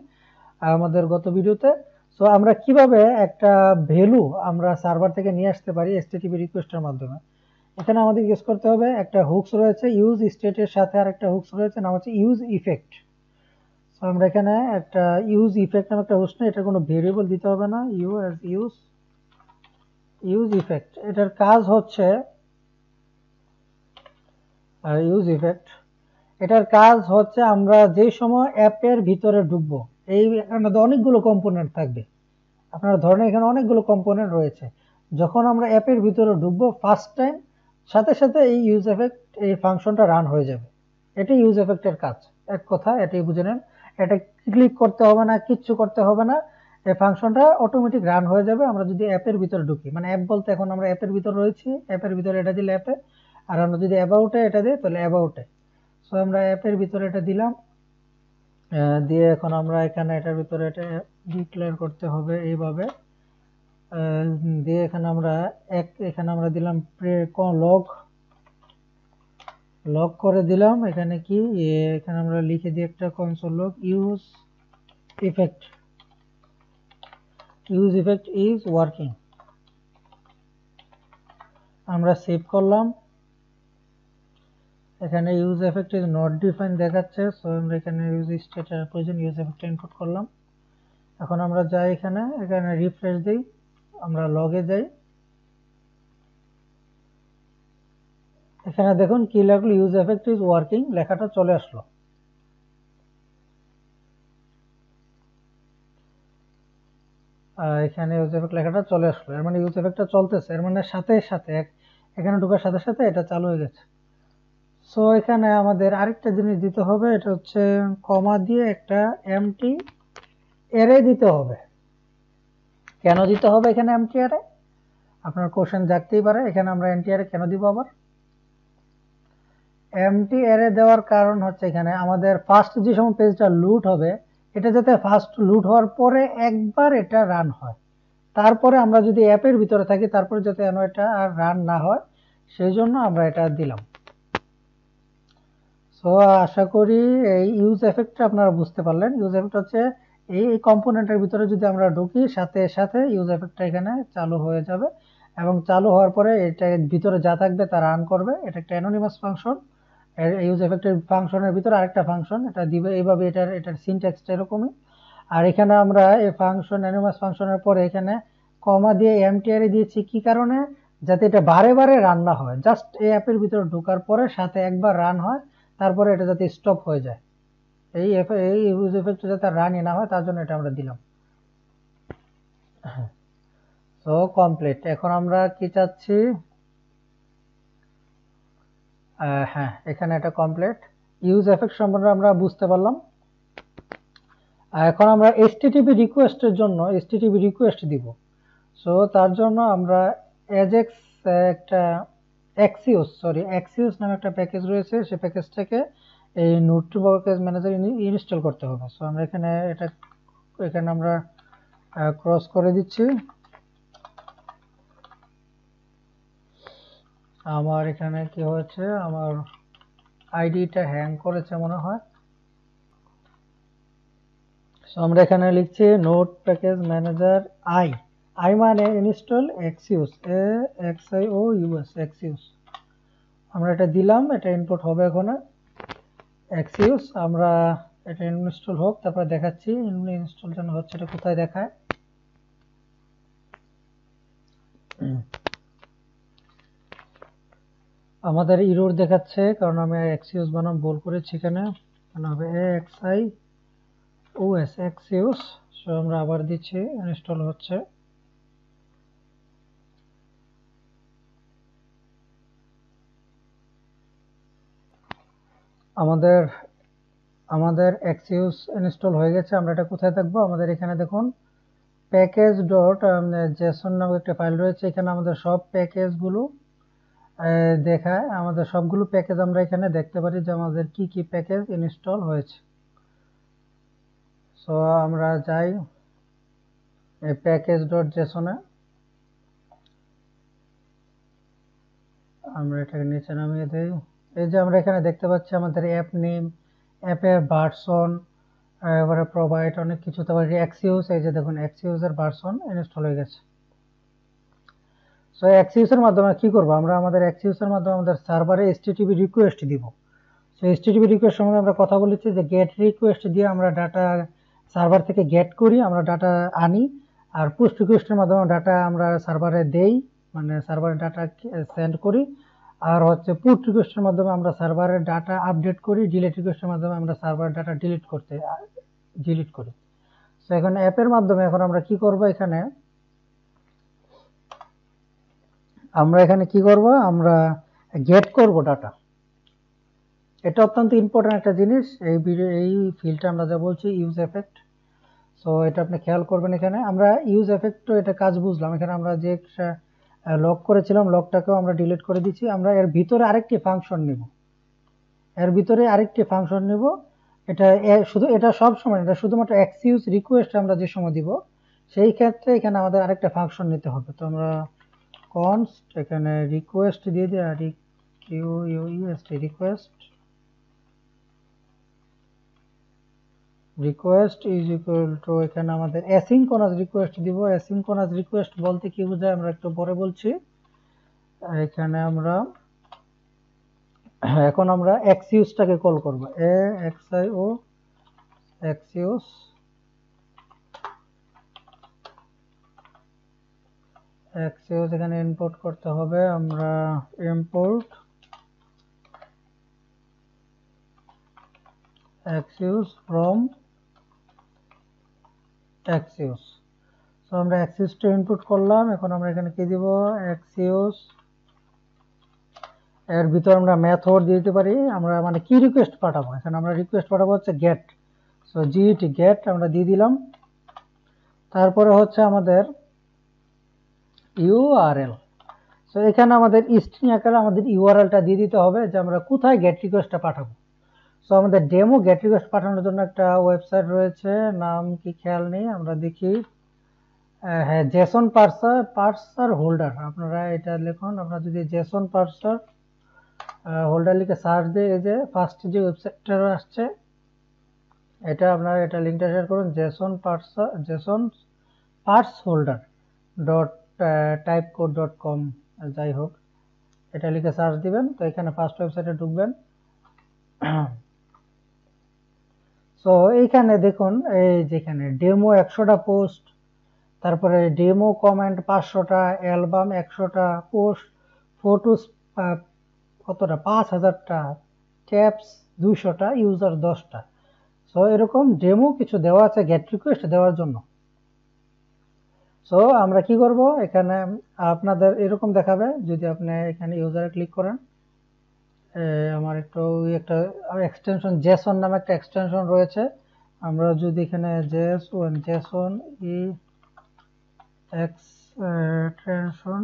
আমাদের গত ভিডিওতে। সো আমরা কিভাবে একটা ভ্যালু আমরা সার্ভার থেকে নিয়ে আসতে পারি এসটিটিপি রিকোয়েস্টের মাধ্যমে। এখানে আমাদের ইউজ করতে হবে একটা হুকস রয়েছে, ইউজ স্টেটের সাথে আর একটা হুকস রয়েছে, নাম হচ্ছে ইউজ ইফেক্ট। সো আমরা এখানে একটা ইউজ ইফেক্ট নামে একটা হুকস নেই, এটা কোনো ভেরিয়েবল দিতে হবে না, ইউজ ইফেক্ট। এটার কাজ হচ্ছে ইউজ ইফেক্ট, এটার কাজ হচ্ছে আমরা যে সময় অ্যাপের ভিতরে ঢুকবো, এই এখানে অনেকগুলো কম্পোনেন্ট থাকবে, আপনারা ধরেন এখানে অনেকগুলো কম্পোনেন্ট রয়েছে। যখন আমরা অ্যাপের ভিতরে ঢুকবো ফার্স্ট টাইম, সাথে সাথে এই ইউজ এফেক্ট এই ফাংশনটা রান হয়ে যাবে। এটাই ইউজ এফেক্টের কাজ, এক কথা এটাই বুঝে নেন। এটা ক্লিক করতে হবে না, কিচ্ছু করতে হবে না, এই ফাংশনটা অটোমেটিক রান হয়ে যাবে আমরা যদি অ্যাপের ভিতরে ঢুকি। মানে অ্যাপ বলতে এখন আমরা অ্যাপের ভিতরে রয়েছি, অ্যাপের ভিতরে এটা দিলে অ্যাপে, আর আমরা যদি অ্যাবাউটে এটা দিই তাহলে অ্যাবাউটে। সো আমরা অ্যাপের ভিতরে এটা দিলাম, দিয়ে এখন আমরা এখানে এটার ভিতরে এটা ডিক্লেয়ার করতে হবে এইভাবে, দিয়ে এখানে আমরা দিলাম লগ করে দিলাম। এখানে কি এখানে আমরা লিখে দিই একটা console log use effect is working. আমরা সেভ করলাম, এখানে use effect is not define দেখাচ্ছে। সো আমরা এখানে ইউজ স্টেটের প্রয়োজন ইউজ এফেক্ট ইনপুট করলাম। এখন আমরা যাই এখানে রিফ্রেশ দিই, আমরা লগে যাই, এখানে দেখুন কি লাগলো, ইউজ এফেক্ট ইজ ওয়ার্কিং লেখাটা চলে আসলো। এখানে ইউজ এফেক্ট লেখাটা চলে আসলো, এর মানে ইউজ এফেক্টটা চলতেছে, এর মানে সাথে সাথে এখানে ঢোকার সাথে সাথে এটা চালু হয়ে গেছে। সো এখানে আমাদের আরেকটা জিনিস দিতে হবে, এটা হচ্ছে কমা দিয়ে একটা এমটি অ্যারে দিতে হবে। কেন দিতে হবে এখানে এমটি অ্যারে? আপনার কোশ্চেন জাগতেই পারে, এখানে আমরা এমটি অ্যারে কেন দিব? আবার এমটি অ্যারে দেওয়ার কারণ হচ্ছে এখানে আমাদের ফার্স্ট যে সময় পেজটা লুট হবে, এটা যাতে ফার্স্ট লুট হওয়ার পরে একবার এটা রান হয়, তারপরে আমরা যদি অ্যাপের ভিতরে থাকি তারপরে যাতে এটা আর রান না হয়, সেই জন্য আমরা এটা দিলাম। সো আশা করি এই ইউজ এফেক্টটা আপনারা বুঝতে পারলেন। ইউজ এফেক্ট হচ্ছে এই কম্পোনেন্টের ভিতরে যদি আমরা ঢুকি সাথে সাথে ইউজ এফেক্টটা এখানে চালু হয়ে যাবে, এবং চালু হওয়ার পরে এটা ভিতরে যা থাকবে তা রান করবে। এটা একটা অ্যানোনিমাস ফাংশন, ইউজ এফেক্টের ফাংশনের ভিতরে আরেকটা ফাংশন এটা দিবে এইভাবে, এটার সিনট্যাক্সটা এরকমই। আর এখানে আমরা এই ফাংশন অ্যানোনিমাস ফাংশনের পরে এখানে কমা দিয়ে এমটিআর দিয়েছি কি কারণে? যাতে এটা বারে বারে রান না হয়, জাস্ট এই অ্যাপের ভিতরে ঢোকার পরে সাথে একবার রান হয়, তারপরে এটা যাতে স্টপ হয়ে যায়, এই ইউজ এফেক্ট যাতে রানই না হয় তার জন্য এটা আমরা দিলাম। So complete. এখন আমরা কি চাচ্ছি, হ্যাঁ এখানে এটা কমপ্লিট। ইউজ এফেক্ট সম্পর্কে আমরা বুঝতে পারলাম। এখন আমরা এসটিটিপি রিকোয়েস্টের জন্য এসটিটিপি রিকোয়েস্ট দিব। সো তার জন্য আমরা এজেক্স একটা এক্সিউস নামে একটা প্যাকেজ রয়েছে, সেই প্যাকেজটাকে এই note to package manager install করতে হবে। সো আমরা এখানে আমরা ক্রস করে দিচ্ছি। আমার এখানে কি হয়েছে, আমার আইডিটা হ্যাং করেছে মনে হয়। সো আমরা এখানে লিখছি নোট প্যাকেজ ম্যানেজার আই মানে ইনস্টল এক্সিউস, এক্সিউস। আমরা এটা দিলাম, এটা ইনপুট হবে এখন এক্সিউস। আমরা এটা ইনস্টল হোক, তারপর দেখাচ্ছি ইনস্টল যেন হচ্ছে, এটা কোথায় দেখায়। আমাদের ইরর দেখাচ্ছে কারণ আমি এক্সিউস বানাম ভুল করেছি, এখানে হবে এক্সআই ওএস এক্সিউস। সো আমরা আবার দিচ্ছি, ইনস্টল হচ্ছে। আমাদের এক্সিউস ইনস্টল হয়ে গেছে। আমরা এটা কোথায় দেখবো, আমাদের এখানে দেখুন প্যাকেজ ডট জেসন নামে একটা ফাইল রয়েছে, এখানে আমাদের সব প্যাকেজগুলো দেখায়। আমাদের সবগুলো প্যাকেজ আমরা এখানে দেখতে পারি যে আমাদের কি কি প্যাকেজ ইনস্টল হয়েছে। সো আমরা যাই প্যাকেজ ডট জেসনে, আমরা এটাকে নিচে নামিয়ে দেই। এই যে আমরা এখানে দেখতে পাচ্ছি আমাদের অ্যাপ নেম, অ্যাপের ভার্সন, এবারে প্রোভাইড অনেক কিছু, তারপরে এক্সিউস, এই যে দেখুন এক্সিউস এর ভার্সন ইনস্টল হয়ে গেছে। সো এক্সিউস এর মাধ্যমে কি করব, আমরা আমাদের এক্সিউস এর মাধ্যমে আমাদের সার্ভারে এচটিটিপি রিকোয়েস্ট দিব। সো এচটিটিপি রিকোয়েস্ট সম্বন্ধে আমরা কথা বলেছি যে গেট রিকোয়েস্ট দিয়ে আমরা ডাটা সার্ভার থেকে গেট করি, আমরা ডাটা আনি, আর পোস্ট রিকোয়েস্টের মাধ্যমে ডাটা আমরা সার্ভারে দেই, মানে সার্ভারে ডাটা সেন্ড করি। আর হচ্ছে পুট রিকোয়েস্টের মাধ্যমে আমরা সার্ভারের ডাটা আপডেট করি, ডিলিট রিকোয়েস্টের মাধ্যমে আমরা সার্ভারের ডাটা ডিলিট করি। সো এখন অ্যাপের মাধ্যমে এখন আমরা কি করব, এখানে কি করব, আমরা গেট করব ডাটা। এটা অত্যন্ত ইম্পর্টেন্ট একটা জিনিস, এই ফিল্ডটা আমরা যা বলছি ইউজ এফেক্ট। সো এটা আপনি খেয়াল করবেন, এখানে আমরা ইউজ এফেক্ট তো এটা কাজ বুঝলাম। এখানে আমরা যে লক করেছিলাম লকটাকেও আমরা ডিলিট করে দিচ্ছি। আমরা এর ভিতরে আরেকটি ফাংশন নিব, এটা সব সময়, এটা শুধুমাত্র এক্সিউজ রিকোয়েস্ট আমরা যে সময় দিব সেই ক্ষেত্রে এখানে আমাদের আরেকটা ফাংশন নিতে হবে। তো আমরা কনস্ট এখানে রিকোয়েস্ট দিয়ে দিই, আর রিকোয়েস্ট ইজ ইকুয়াল টু, এখানে আমাদের অ্যাসিনক্রোনাস রিকোয়েস্ট দিব। অ্যাসিনক্রোনাস রিকোয়েস্ট বলতে কি বোঝায় আমরা একটু পরে বলছি। এখানে আমরা এখন আমরা এক্সিউসটাকে কল করব, এক্সআইও এক্সিউস। এখানে ইম্পোর্ট করতে হবে, আমরা import Axios from Axios. So আমরা এক্সিউসটা ইনপুট করলাম। এখন আমরা এখানে কি দিব, এক্সিউস, এর ভিতর আমরা মেথড দিয়ে দিতে পারি। আমরা মানে কি রিকোয়েস্ট পাঠাবো, এখানে আমরা রিকোয়েস্ট পাঠাবো হচ্ছে গেট। সো জিটি গেট আমরা দিয়ে দিলাম। তারপরে হচ্ছে আমাদের ইউআরএল। সো এখানে আমাদের স্ট্রিং আকারে আমাদের ইউআরএলটা দিয়ে দিতে হবে যে আমরা কোথায় গেট রিকোয়েস্টটা পাঠাবো। সো আমাদের ডেমো গেট রিকোয়েস্ট পাঠানোর জন্য একটা ওয়েবসাইট রয়েছে, নাম কি খেয়াল নেই, আমরা দেখি। হ্যাঁ, জেসন পার্সার হোল্ডার, আপনারা এটা লিখুন। আপনারা যদি জেসন পার্সার হোল্ডার লিখে সার্চ দিয়ে এই যে ফার্স্ট যে ওয়েবসাইটটা আসছে, এটা আপনারা এটা লিঙ্কটা শেয়ার করুন, Jason purse holder dot typecore.com, যাই হোক এটা লিখে সার্চ দিবেন। তো এখানে ফার্স্ট ওয়েবসাইটে ঢুকবেন। সো এইখানে দেখুন, এই যেখানে ডেমো 100টা পোস্ট, তারপরে ডেমো কমেন্ট 500টা, অ্যালবাম 100টা, পোস্ট ফটোস কতটা 5000টা, ট্যাবস 200টা, ইউজার 10টা। সো এরকম ডেমো কিছু দেওয়া আছে গেট রিকোয়েস্ট দেওয়ার জন্য। সো আমরা কি করব, এখানে আপনাদের এরকম দেখাবে যদি আপনি এখানে ইউজারে ক্লিক করেন। আমার একটা এক্সটেনশন জেসন নামে একটা এক্সটেনশন রয়েছে। আমরা যদি এখানে জেসন এক্সটেনশন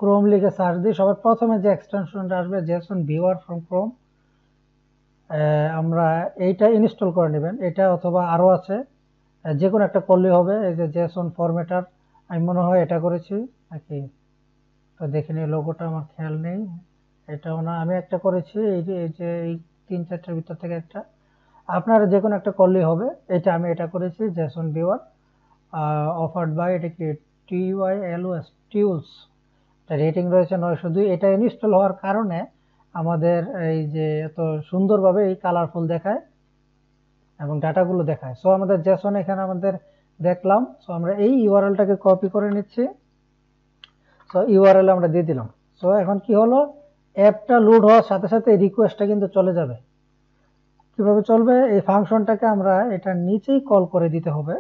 ক্রোম লিখে সার্চ দিই, সবার প্রথমে যে এক্সটেনশনটা আসবে জেসন ভিউয়ার ফ্রম ক্রোম, আমরা এইটা ইনস্টল করে নেবেন। এটা অথবা আরও আছে, যে কোনো একটা করলেই হবে। এই যে জেসন ফরম্যাটার, আমি মনে হয় এটা করেছি নাকি, তো দেখে নিই, লোগোটা আমার খেয়াল নেই। এটাও না, আমি একটা করেছি, এই যে এই 3-4টার ভিতর থেকে একটা, আপনারা যে কোনো একটা করলেই হবে। আমি এটা করেছি জেসন ভিউয়ার, অফার্ড বাই, এটা কি TYLOS টিউলস, রেটিং রয়েছে 902। এটা ইনস্টল হওয়ার কারণে আমাদের এই যে এত সুন্দরভাবে এই কালারফুল দেখায়, এবং ডাটাগুলো দেখায়। সো আমাদের জেসন এখানে আমাদের দেখলাম। সো আমরা এই ইউআরএলটাকে কপি করে নিচ্ছি। সো ইউআরএল আমরা দিয়ে দিলাম। সো এখন কি হলো, অ্যাপটা লোড হওয়ার সাথে সাথে এই রিকোয়েস্টটা কিন্তু চলে যাবে। কিভাবে চলবে, এই ফাংশনটাকে আমরা এটা নিচেই কল করে দিতে হবে।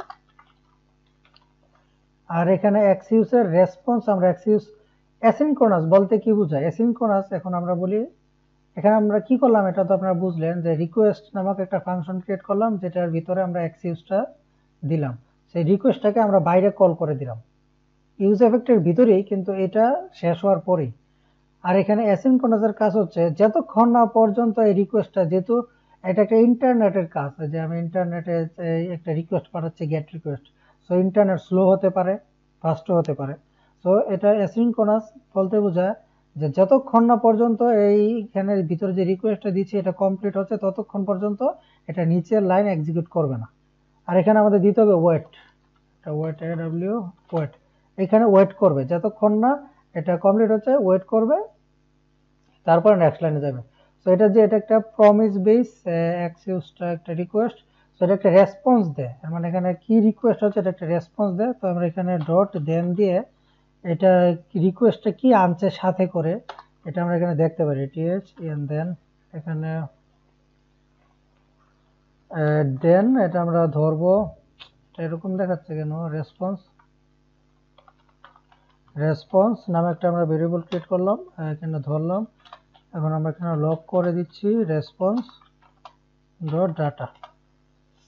আর এখানে এক্সিউস এর রেসপন্স আমরা এক্সিউস অ্যাসিনক্রোনাস বলতে কি বোঝায়, অ্যাসিনক্রোনাস এখন আমরা বলি। এখানে আমরা কি করলাম এটা তো আপনারা বুঝলেন, যে রিকোয়েস্ট নামক একটা ফাংশন ক্রিয়েট করলাম যেটার ভিতরে আমরা এক্সিউসটা দিলাম। সেই রিকোয়েস্টটাকে আমরা বাইরে কল করে দিলাম ইউজ এফেক্টের ভিতরেই, কিন্তু এটা শেষ হওয়ার পরেই। আর এখানে অ্যাসিনক্রোনাসের কাজ হচ্ছে যতক্ষণ না পর্যন্ত এই রিকোয়েস্টটা, যেহেতু এটা একটা ইন্টারনেটের কাজ, যে আমি ইন্টারনেটে একটা রিকোয়েস্ট পাঠাচ্ছি gate request, so internet slow হতে পারে, ফাস্টও হতে পারে। সো এটা অ্যাসিনক্রোনাস বলতে বোঝায় যে যতক্ষণ না পর্যন্ত এইখানের ভিতরে যে রিকোয়েস্টটা দিচ্ছি এটা কমপ্লিট হচ্ছে ততক্ষণ পর্যন্ত এটা নিচের লাইন এক্সিকিউট করবে না। আর এখানে আমাদের দিতে হবে ওয়েট, ওয়েট এডব্লিউ ওয়েট, এখানে ওয়েট করবে যতক্ষণ না এটা কমপ্লিট হচ্ছে, ওয়েট করবে, তারপর নেক্সট লাইনে যাবে। সো এটা যে এটা একটা প্রমিস বেস এক্সিউসটা একটা রিকোয়েস্ট, সো এটা একটা রেসপন্স দেয়, মানে এখানে কি রিকোয়েস্ট হচ্ছে এটা একটা রেসপন্স দেয়। তো আমরা এখানে ডট দেন দিয়ে এটা রিকোয়েস্টটা কি আনছে সাথে করে এটা আমরা এখানে দেখতে পারি, টিএইচ এন্ড দেন এখানে দেন এটা আমরা ধরবো, এরকম দেখাচ্ছে কেন, রেসপন্স নামে একটা আমরা ভেরিয়েবল ক্রিয়েট করলাম, এখানে ধরলাম। এখন আমরা এখানে লক করে দিচ্ছি রেসপন্স ডট ডাটা,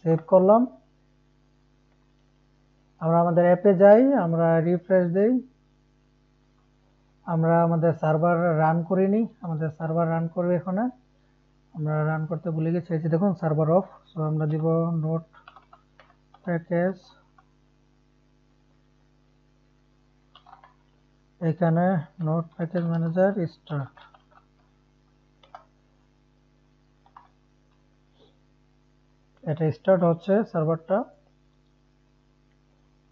সেভ করলাম। আমরা আমাদের অ্যাপে যাই, আমরা রিফ্রেশ দেই, আমরা আমাদের সার্ভার রান করিনি, আমাদের সার্ভার রান করবে এখানে, আমরা রান করতে ভুলে গেছি। এই যে দেখুন সার্ভার অফ। সো আমরা দিব নোট প্যাকেজ, এখানে নোট প্যাকেজ ম্যানেজার স্টার্ট, এটা স্টার্ট হচ্ছে সার্ভারটা,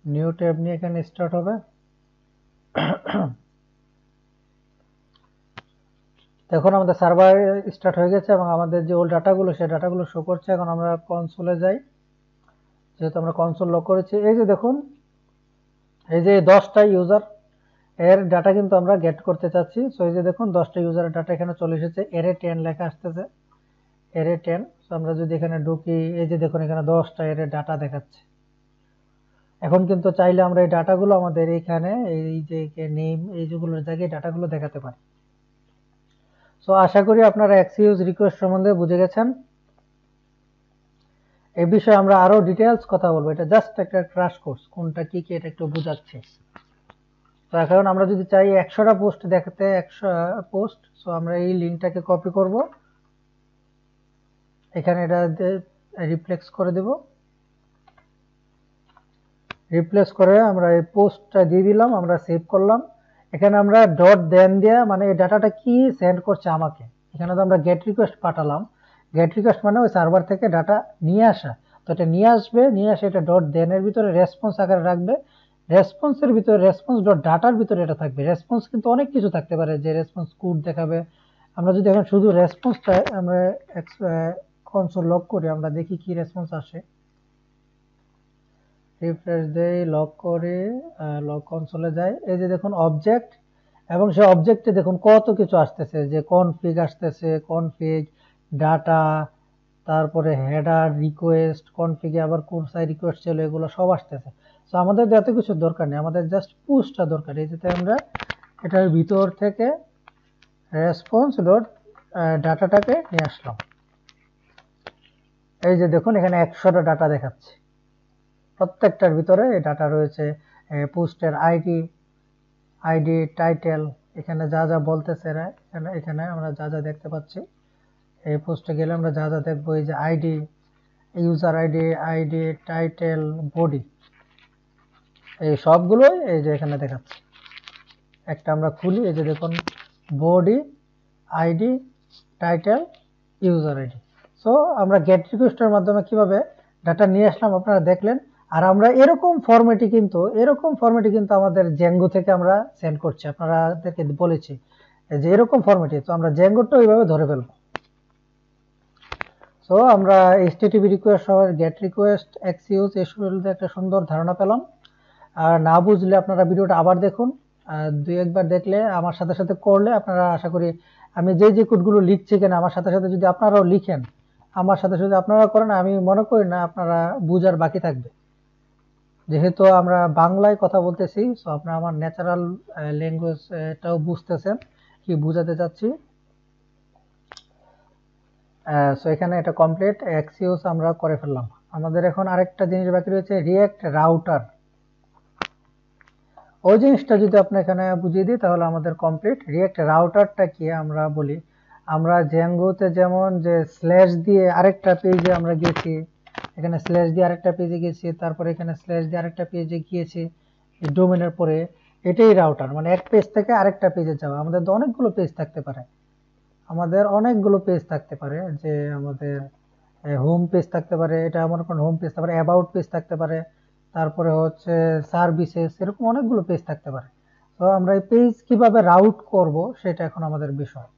নিউ ট্যাব নিয়ে এখানে স্টার্ট হবে। এখন আমাদের সার্ভার স্টার্ট হয়ে গেছে এবং আমাদের যে ওল্ড ডাটাগুলো সেই ডাটাগুলো শো করছে। এখন আমরা কনসোলে যাই, যেহেতু আমরা কনসোল লক করেছি। এই যে দেখুন, এই যে 10টা ইউজার এর ডাটা কিন্তু আমরা গেট করতে চাচ্ছি। সো এই যে দেখুন 10টা ইউজারের ডাটা এখানে চলে এসেছে, এরে 10 লেখা আসতেছে, এরে 10। সো আমরা যদি এখানে ঢুকি, এই যে দেখুন এখানে 10টা এরে ডাটা দেখাচ্ছে। এখন কিন্তু চাইলে আমরা এই ডাটাগুলো আমাদের এখানে এই যে নেম এই যেগুলোর জায়গায় ডাটাগুলো দেখাতে পারি। সো আশা করি আপনারা এক্সিউজ রিকোয়েস্ট সম্বন্ধে বুঝে গেছেন। এই বিষয়ে আমরা আরো ডিটেইলস কথা বলবো, এটা জাস্ট একটা ক্র্যাশ কোর্স, কোনটা কি কি এটা একটু বোঝাচ্ছি। তো এখন আমরা যদি চাই 100টা পোস্ট দেখাতে, 100 পোস্ট, সো আমরা এই লিংকটাকে কপি করব, এখানে এটা রিপ্লেস করে দেব, রিপ্লেস করে আমরা এই পোস্টটা দিয়ে দিলাম, আমরা সেভ করলাম। এখানে আমরা ডট দেন দিয়ে, মানে এই ডাটাটা কি সেন্ড করছে আমাকে, এখানে তো আমরা গেট রিকোয়েস্ট পাঠালাম, গেট রিকোয়েস্ট মানে ওই সার্ভার থেকে ডাটা নিয়ে আসা, তো এটা নিয়ে আসবে, নিয়ে আসে এটা ডট দেন এর ভিতরে রেসপন্স আকারে রাখবে, রেসপন্সের ভিতরে রেসপন্স ডট ডাটার ভিতরে এটা থাকবে। রেসপন্স কিন্তু অনেক কিছু থাকতে পারে, যে রেসপন্স কোড দেখাবে। আমরা যদি এখন শুধু রেসপন্সটা আমরা কনসোল লক করি, আমরা দেখি কি রেসপন্স আসে, রিফ্রেশ দেই, লক করে লক কনসোলে যাই। এই যে দেখুন অবজেক্ট, এবং সেই অবজেক্টে দেখুন কত কিছু আসতেছে, যে কনফিগ আসতেছে, কনফিগ ডাটা, তারপরে হেডার রিকোয়েস্ট, কনফিগে আবার কোন সাইড রিকোয়েস্ট ছিল, এগুলো সব আসতেছে। সো আমাদের এত কিছু দরকার নেই, আমাদের জাস্ট পুশটা দরকার। এই যেতে আমরা এটার ভিতর থেকে রেসপন্স ডট ডাটাটাকে নিয়ে আসলাম। এই যে দেখুন এখানে 100টা ডাটা দেখাচ্ছে, প্রত্যেকটার ভিতরে এই ডাটা রয়েছে, পোস্টের আইডি টাইটেল, এখানে যা যা বলতেছে এখানে আমরা যা যা দেখতে পাচ্ছি। এই পোস্টে গেলে আমরা যা যা দেখবো, এই যে ID, user ID title body, এই সবগুলোই এই যে এখানে দেখাচ্ছে। একটা আমরা খুলি, এই যে দেখুন body, ID, title, user ID. So আমরা গেট রিকোয়েস্টের মাধ্যমে কিভাবে ডাটা নিয়ে আসলাম আপনারা দেখলেন। আর আমরা এরকম ফরম্যাটে কিন্তু আমাদের জেঙ্গো থেকে আমরা সেন্ড করছি, আপনাদেরকে বলেছি যে এরকম ফরম্যাটে, তো আমরা জেঙ্গোটা ওইভাবে ধরে ফেলবো। সো সো আমরা HTTP রিকোয়েস্ট সহ গেট রিকোয়েস্ট এক্সিউজ এসবের একটা সুন্দর ধারণা পেলাম। আর না বুঝলে আপনারা ভিডিওটা আবার দেখুন, দুই একবার দেখলে আমার সাথে সাথে করলে আপনারা আশা করি আমি যে কোডগুলো লিখছি কেন আমার সাথে সাথে যদি আপনারাও লিখেন, আমার সাথে সাথে আপনারা করেন, আমি মনে করি না আপনারা বুঝার বাকি থাকবে। যেহেতু আমরা বাংলায় কথা বলতেছি, সো আপনারা আমার ন্যাচারাল ল্যাঙ্গুয়েজ এটাও বুঝতেছেন কি বুঝাতে চাচ্ছি। সো এখানে এটা কমপ্লিট এক্সিউজ আমরা করে ফেললাম। আমাদের এখন আরেকটা জিনিস বাকি রয়েছে, রিঅ্যাক্ট রাউটার। ওই জিনিসটা যদি আপনি এখানে বুঝিয়ে দিই তাহলে আমাদের কমপ্লিট। রিঅ্যাক্ট রাউটারটা কি আমরা বলি, আমরা জ্যাঙ্গোতে যেমন যে স্ল্যাশ দিয়ে আরেকটা পেজে আমরা গেছি, এখানে স্ল্যাশ দিয়ে আরেকটা পেজে গেছি, তারপরে এখানে স্ল্যাশ দিয়ে আরেকটা পেজে গিয়েছি ডোমেনের পরে, এটাই রাউটার, মানে এক পেজ থেকে আরেকটা পেজে যাওয়া। আমাদের তো অনেকগুলো পেজ থাকতে পারে, যে আমাদের হোম পেজ থাকতে পারে, এটা আমার কোন হোম পেজ, তারপরে অ্যাবাউট পেজ থাকতে পারে, তারপরে হচ্ছে সার্ভিসেস, এরকম অনেকগুলো পেজ থাকতে পারে। তো আমরা এই পেজ কিভাবে রাউট করব সেটা এখন আমাদের বিষয়।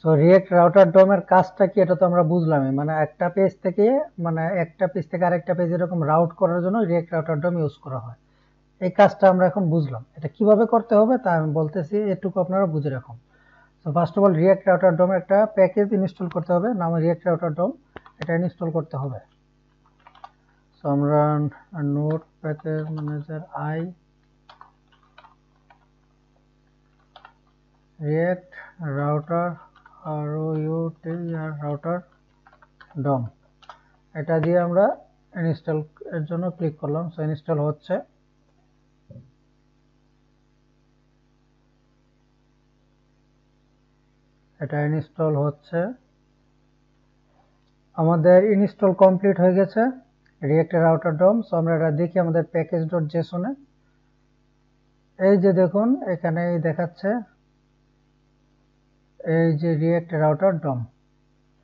সো রিঅ্যাক্ট রাউটার ডোমের কাজটা কি এটা তো আমরা বুঝলামই, মানে একটা পেজ থেকে আরেকটা পেজ এরকম রাউট করার জন্য রিঅ্যাক্ট রাউটার ডোম ইউজ করা হয়। এই কাজটা আমরা এখন বুঝলাম, এটা কিভাবে করতে হবে তা আমি বলতেছি, এটুকু আপনারা বুঝে রাখুন। তো first of all React router DOM একটা প্যাকেজ ইনস্টল করতে হবে, নাম রিঅ্যাক্ট রাউটার ডোম, এটা ইনস্টল করতে হবে। সো আমরা node package manager i React router router DOM, এটা দিয়ে আমরা ইনস্টল এর জন্য ক্লিক করলাম। সো ইনস্টল হচ্ছে, এটা ইনস্টল হচ্ছে, আমাদের ইনস্টল কমপ্লিট হয়ে গেছে রিঅ্যাক্ট রাউটার ডোম। সো আমরা এটা দেখি আমাদের প্যাকেজ.json-এ, এই যে দেখুন এখানে দেখাচ্ছে এই যে রিঅ্যাক্ট রাউটার ডোম,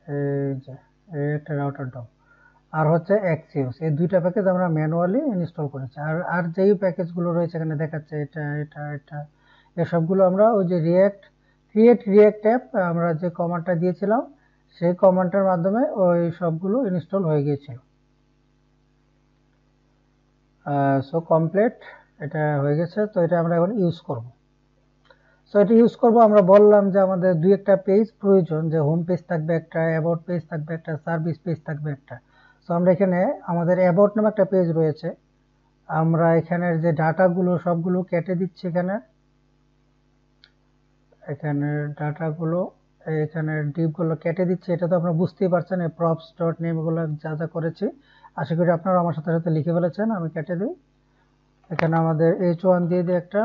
এই যে রিঅ্যাক্ট রাউটার ডোম আর হচ্ছে এক্সিউজ, এই দুইটা প্যাকেজ আমরা ম্যানুয়ালি ইনস্টল করেছি। আর যেই প্যাকেজগুলো রয়েছে এখানে দেখাচ্ছে এটা এসবগুলো আমরা ওই যে রিঅ্যাক্ট অ্যাপ আমরা যে কমান্ডটা দিয়েছিলাম সেই কমান্ডের মাধ্যমে ওই সবগুলো ইনস্টল হয়ে গিয়েছিল। সো কমপ্লিট, এটা হয়ে গেছে। তো এটা আমরা এখন ইউজ করব। সো এটা ইউজ করব, আমরা বললাম যে আমাদের দুই একটা পেজ প্রয়োজন, যে হোম পেজ থাকবে একটা, অ্যাবাউট পেজ থাকবে একটা, সার্ভিস পেজ থাকবে একটা। সো আমরা এখানে আমাদের অ্যাবাউট নামে একটা পেজ রয়েছে, আমরা এখানের যে ডাটাগুলো সবগুলো কেটে দিচ্ছি, এখানে ডাটাগুলো এখানে ডিপগুলো কেটে দিচ্ছি। এটা তো আপনারা বুঝতেই পারছেন, এই প্রপস ডট নেম এগুলো যা যা করেছি আশা করি আপনারা আমার সাথে সাথে লিখে ফেলেছেন। আমি কেটে দিই, এখানে আমাদের H1 দিয়ে দিই একটা,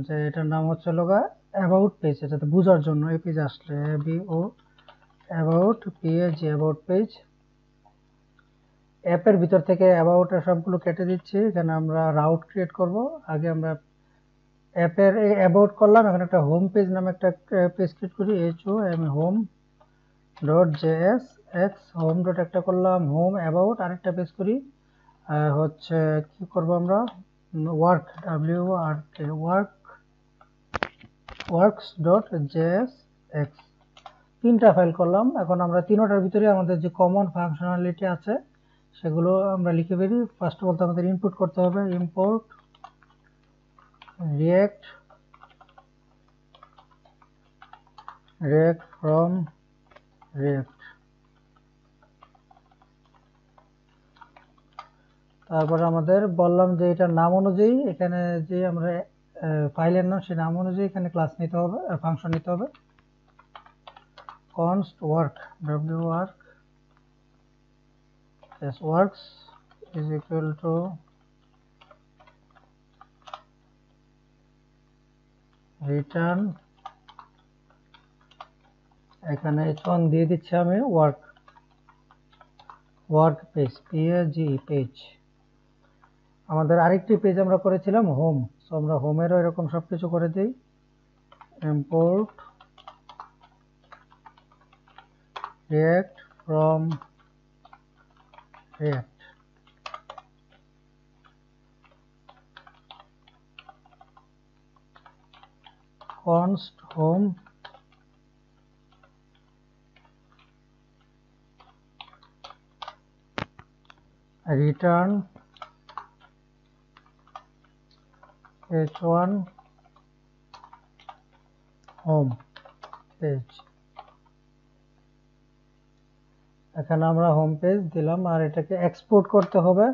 যে এটার নাম হচ্ছে লগা অ্যাবাউট পেজ, এটাতে বোঝার জন্য এই পেজ আসলে অ্যাবাউট পেজ, অ্যাবাউট পেজ অ্যাপের ভিতর থেকে অ্যাবাউট সবগুলো কেটে দিচ্ছি। এখানে আমরা রাউট ক্রিয়েট করব, আগে আমরা অ্যাপের অ্যাবাউট করলাম, এখানে একটা হোম পেজ নামে একটা পেজ ক্রিয়েট করি, home dot JS x home dot একটা করলাম, হোম অ্যাবাউট আরেকটা পেজ করি, হচ্ছে কি করব আমরা ওয়ার্ক ওয়ার্কস ডট জেএসএক্স, তিনটা ফাইল করলাম। এখন আমরা তিনটার ভিতরে আমাদের যে কমন ফাংশনালিটি আছে সেগুলো আমরা লিখে বেরি। ফার্স্ট অফ অল আমাদের ইনপুট করতে হবে, ইম্পোর্ট রিঅ্যাক্ট ফ্রম রিঅ্যাক্ট, তারপরে আমাদের বললাম যে এটার নাম অনুযায়ী এখানে যে আমরা ফাইলের নাম সেই নাম অনুযায়ী এখানে ক্লাস নিতে হবে, ফাংশন নিতে হবে। const work works is equal to return, এখানে h1 দিয়ে দিচ্ছি আমি ওয়ার্ক পেজ পেজ। আমাদের আরেকটি পেজ আমরা করেছিলাম হোম, সো আমরা হোমেরও এরকম সবকিছু করে দিই, import react from react, const home return h1 home page. এখানে আমরা হোম পেজ দিলাম, আর এটাকে এক্সপোর্ট করতে হবে।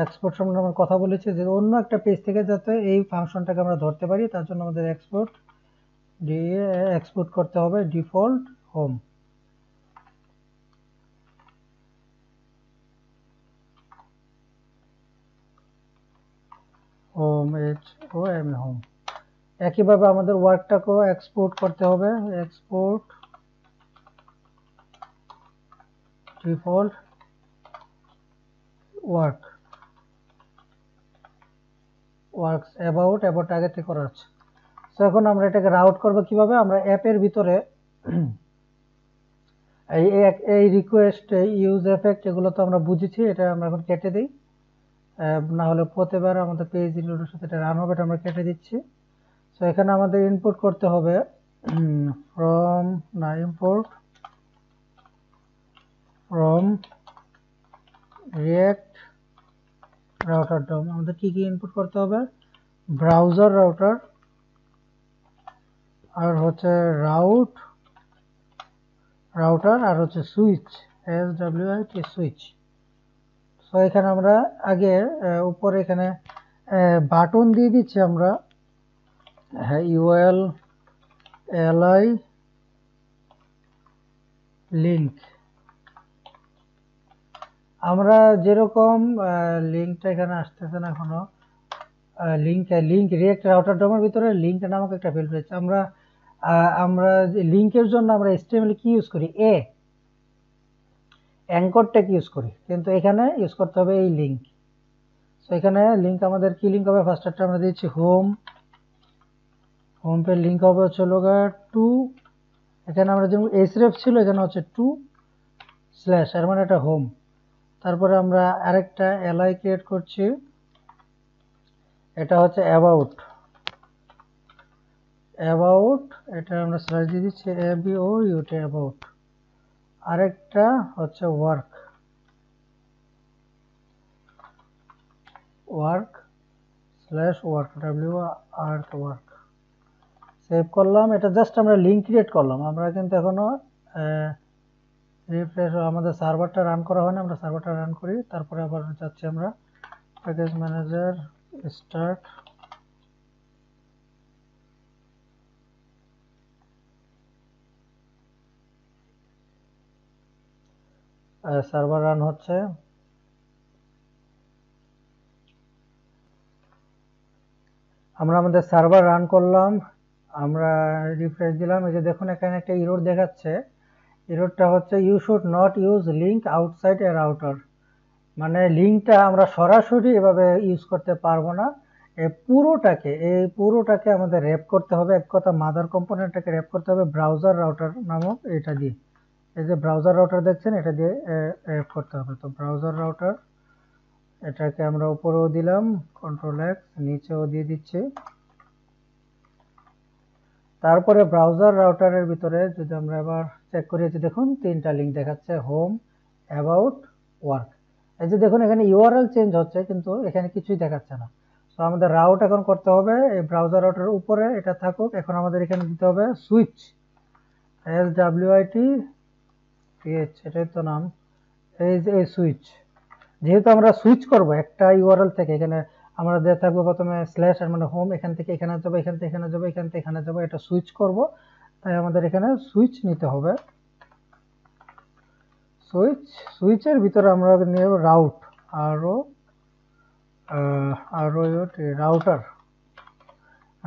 এক্সপোর্ট সম্বন্ধে আমরা কথা বলেছি যে অন্য একটা পেজ থেকে যাতে এই ফাংশনটাকে আমরা ধরতে পারি, তার জন্য আমাদের এক্সপোর্ট দিয়ে এক্সপোর্ট করতে হবে ডিফল্ট হোম। Home home. একইভাবে আমাদের ওয়ার্কটাকেও এক্সপোর্ট করতে হবে, export default work. Works about আগে থেকে করা আছে। তো এখন আমরা এটাকে রাউট করব কিভাবে? আমরা অ্যাপের ভিতরে এই রিকোয়েস্ট, ইউজ এফেক্ট, এগুলো তো আমরা বুঝেছি, এটা আমরা এখন কেটে দিই, না হলে প্রতিবার আমাদের পেজ রিলোডের সাথে এটা রান হবে, এটা আমরা কেটে দিচ্ছি। তো এখানে আমাদের ইনপুট করতে হবে from import from React router DOM. আমাদের কি কি ইনপুট করতে হবে? ব্রাউজার রাউটার, আর হচ্ছে রাউটার, আর হচ্ছে সুইচ, SWIT সুইচ। তো এখানে আমরা আগে উপরে এখানে বাটন দিয়ে দিচ্ছি আমরা, হ্যাঁ, UL li লিঙ্ক। আমরা যেরকম লিঙ্কটা এখানে আসতেছে না এখনো, লিঙ্ক রিঅ্যাক্ট রাউটার ডোমের ভিতরে লিঙ্ক নামক একটা ফিল্ড রয়েছে। আমরা লিঙ্কের জন্য আমরা HTML কি ইউজ করি? অ্যাঙ্কর ট্যাগ ইউজ করি, কিন্তু এখানে ইউজ করতে হবে এই লিঙ্ক। তো এখানে লিঙ্ক আমাদের কি লিঙ্ক হবে? ফার্স্ট একটা আমরা দিচ্ছি হোম পেজ, লিঙ্ক হবে হচ্ছে লোগা 2। এখানে আমরা যেমন href ছিল, এখানে হচ্ছে 2 স্ল্যাশ, এর মানে এটা হোম। তারপরে আমরা আরেকটা li ক্রিয়েট করছি, এটা হচ্ছে অ্যাবাউট। এটা আমরা স্ল্যাশ দিয়ে দিচ্ছি ABOUT অ্যাবাউট। আরেকটা হচ্ছে work slash work work. Save করলাম। এটা জাস্ট আমরা লিঙ্ক ক্রিয়েট করলাম, আমরা কিন্তু এখনো রিফ্রেশ, আমাদের সার্ভারটা রান করা হয় না, আমরা সার্ভারটা রান করি, তারপরে আবার যাচ্ছি আমরা package manager start. Server run হচ্ছে। আমরা আমাদের সার্ভার রান করলাম, আমরা রিফ্রেশ দিলাম। এই যে দেখুন এখানে একটা এরর দেখাচ্ছে, এররটা হচ্ছে you should not use link outside a router. মানে লিঙ্কটা আমরা সরাসরি এভাবে ইউজ করতে পারবো না, এই পুরোটাকে আমাদের র্যাপ করতে হবে। এক কথা মাদার কম্পোনেন্টটাকে র্যাপ করতে হবে ব্রাউজার রাউটার নামক এটা দিয়ে। এই যে ব্রাউজার রাউটার দেখছেন, এটা দিয়ে র্যাপ করতে হবে। তো ব্রাউজার রাউটার, এটাকে আমরা উপরেও দিলাম Ctrl+X, নিচেও দিয়ে দিচ্ছি। তারপরে ব্রাউজার রাউটারের ভিতরে যদি আমরা আবার চেক করি, দেখুন তিনটা লিঙ্ক দেখাচ্ছে, হোম, অ্যাবাউট, ওয়ার্ক। এই যে দেখুন এখানে ইউআরএল চেঞ্জ হচ্ছে, কিন্তু এখানে কিছুই দেখাচ্ছে না। তো আমাদের রাউট এখন করতে হবে এই ব্রাউজার রাউটারের উপরে, এটা থাকুক। এখন আমাদের এখানে দিতে হবে সুইচ, SWIT, এটাই তো নাম। এই যে এই সুইচ, যেহেতু আমরা সুইচ করব একটা ইউআরএল থেকে, এখানে আমরা দিয়ে থাকবো প্রথমে স্ল্যাশ, আর মানে হোম, এখান থেকে এখানে যাবো, এখান থেকে এখানে যাবো, এখান থেকে এখানে যাবো, এটা সুইচ করব। তাই আমাদের এখানে সুইচ নিতে হবে। সুইচের ভিতরে আমরা নিয়ে রাউট,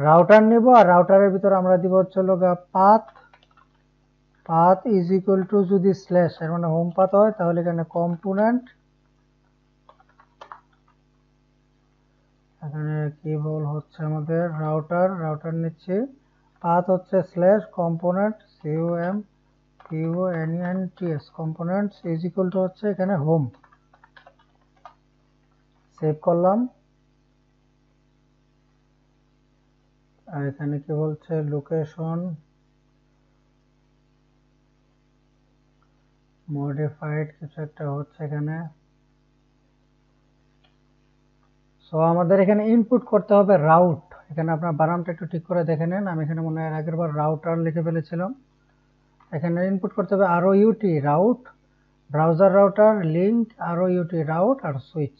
রাউটার নেব। আর রাউটারের ভিতরে আমরা দিব হচ্ছে পাথ ইজ ইকুয়াল টু, যদি স্ল্যাশ এর মানে হোম পাথ হয়, তাহলে এখানে কম্পোনেন্ট, এখানে কি বল হচ্ছে আমাদের রাউটার নিচ্ছি, পাথ হচ্ছে slash component, COMPONENTS, components is equal to হচ্ছে এখানে হোম। সেভ করলাম। আর এখানে কি বলছে, লোকেশন মডিফাইড কিছু একটা হচ্ছে এখানে। সো আমাদের এখানে ইনপুট করতে হবে রাউট। এখানে আপনার বানানটা একটু ঠিক করে দেখে নেন, আমি এখানে মনে হয় আগের বার রাউটার লিখে ফেলেছিলাম। এখানে ইনপুট করতে হবে ROUT route, browser router, link, ROUT route আর সুইচ।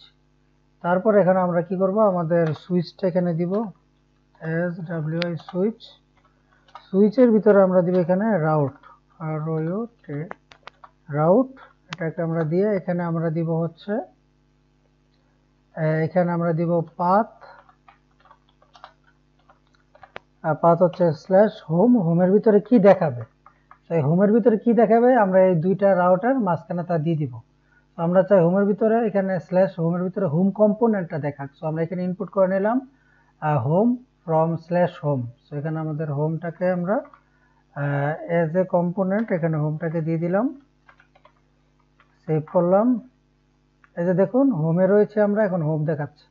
তারপর এখানে আমরা কি করব, আমাদের সুইচটা এখানে দিব SWI সুইচ। সুইচের ভিতরে আমরা দিব এখানে রাউট, ROUT রাউট। এটাকে আমরা দিয়ে এখানে আমরা দিব হচ্ছে এখানে আমরা দিব পাথ, পাথ হচ্ছে স্ল্যাশ হোম। হোমের ভিতরে কি দেখাবে, তাই হোমের ভিতরে কি দেখাবে আমরা এই দুইটা রাউটার মাঝখানে তা দিয়ে দিব। তো আমরা চাই হোমের ভিতরে এখানে স্ল্যাশ হোমের ভিতরে হোম কম্পোনেন্টটা দেখাক। সো আমরা এখানে ইনপুট করে নিলাম home from slash home. So এখানে আমাদের হোমটাকে আমরা এজ এ কম্পোনেন্ট এখানে হোমটাকে দিয়ে দিলাম, সেভ করলাম। এই যে দেখুন হোমে রয়েছে আমরা, এখন হোম দেখাচ্ছে।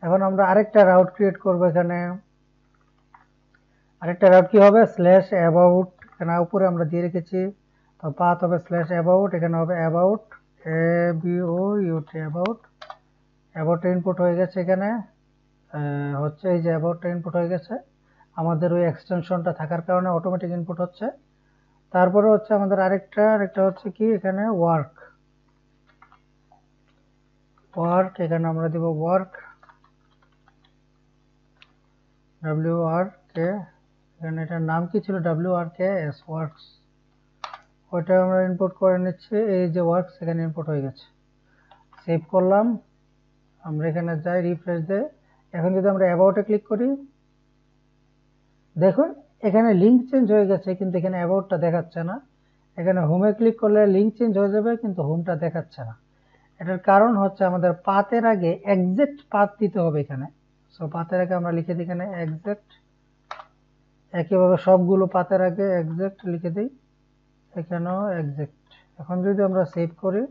এখন আমরা আরেকটা রাউট ক্রিয়েট করব। এখানে আরেকটা রাউট কি হবে, স্ল্যাশ অ্যাবাউট। এখানে উপরে আমরা দিয়ে রেখেছি, তো পাথ হবে স্ল্যাশ অ্যাবাউট। এখানে হবে about, ABOUT about. About input হয়ে গেছে এখানে হচ্ছে এই যে অ্যাবাউটটা ইনপুট হয়ে গেছে। আমাদের ওই এক্সটেনশনটা থাকার কারণে অটোমেটিক ইনপুট হচ্ছে। তারপরে হচ্ছে আমাদের আরেকটা হচ্ছে কি এখানে ওয়ার্ক। এখানে আমরা দিব ওয়ার্ক, WRK। এখানে এটার নাম কি ছিল, WRKS ওয়ার্কস। ওইটা আমরা ইনপুট করে নিচ্ছি। এই যে ওয়ার্কস এখানে ইনপুট হয়ে গেছে, সেভ করলাম। আমরা এখানে যাই, রিফ্রেশ দেই। এখন যদি আমরা অ্যাবাউটে ক্লিক করি, দেখুন এখানে লিঙ্ক চেঞ্জ হয়ে গেছে কিন্তু এখানে অ্যাবাউটটা দেখাচ্ছে না। এখানে হোমে ক্লিক করলে লিঙ্ক চেঞ্জ হয়ে যাবে কিন্তু হোমটা দেখাচ্ছে না। এটার কারণ হচ্ছে আমাদের পাথের আগে এক্সাক্ট পাথ দিতে হবে এখানে। সো পাথের আগে আমরা লিখে দিই এখানে এক্সাক্ট। একইভাবে সবগুলো পাথের আগে এক্সাক্ট লিখে দিই, এখানেও এক্সাক্ট। এখন যদি আমরা সেভ করি,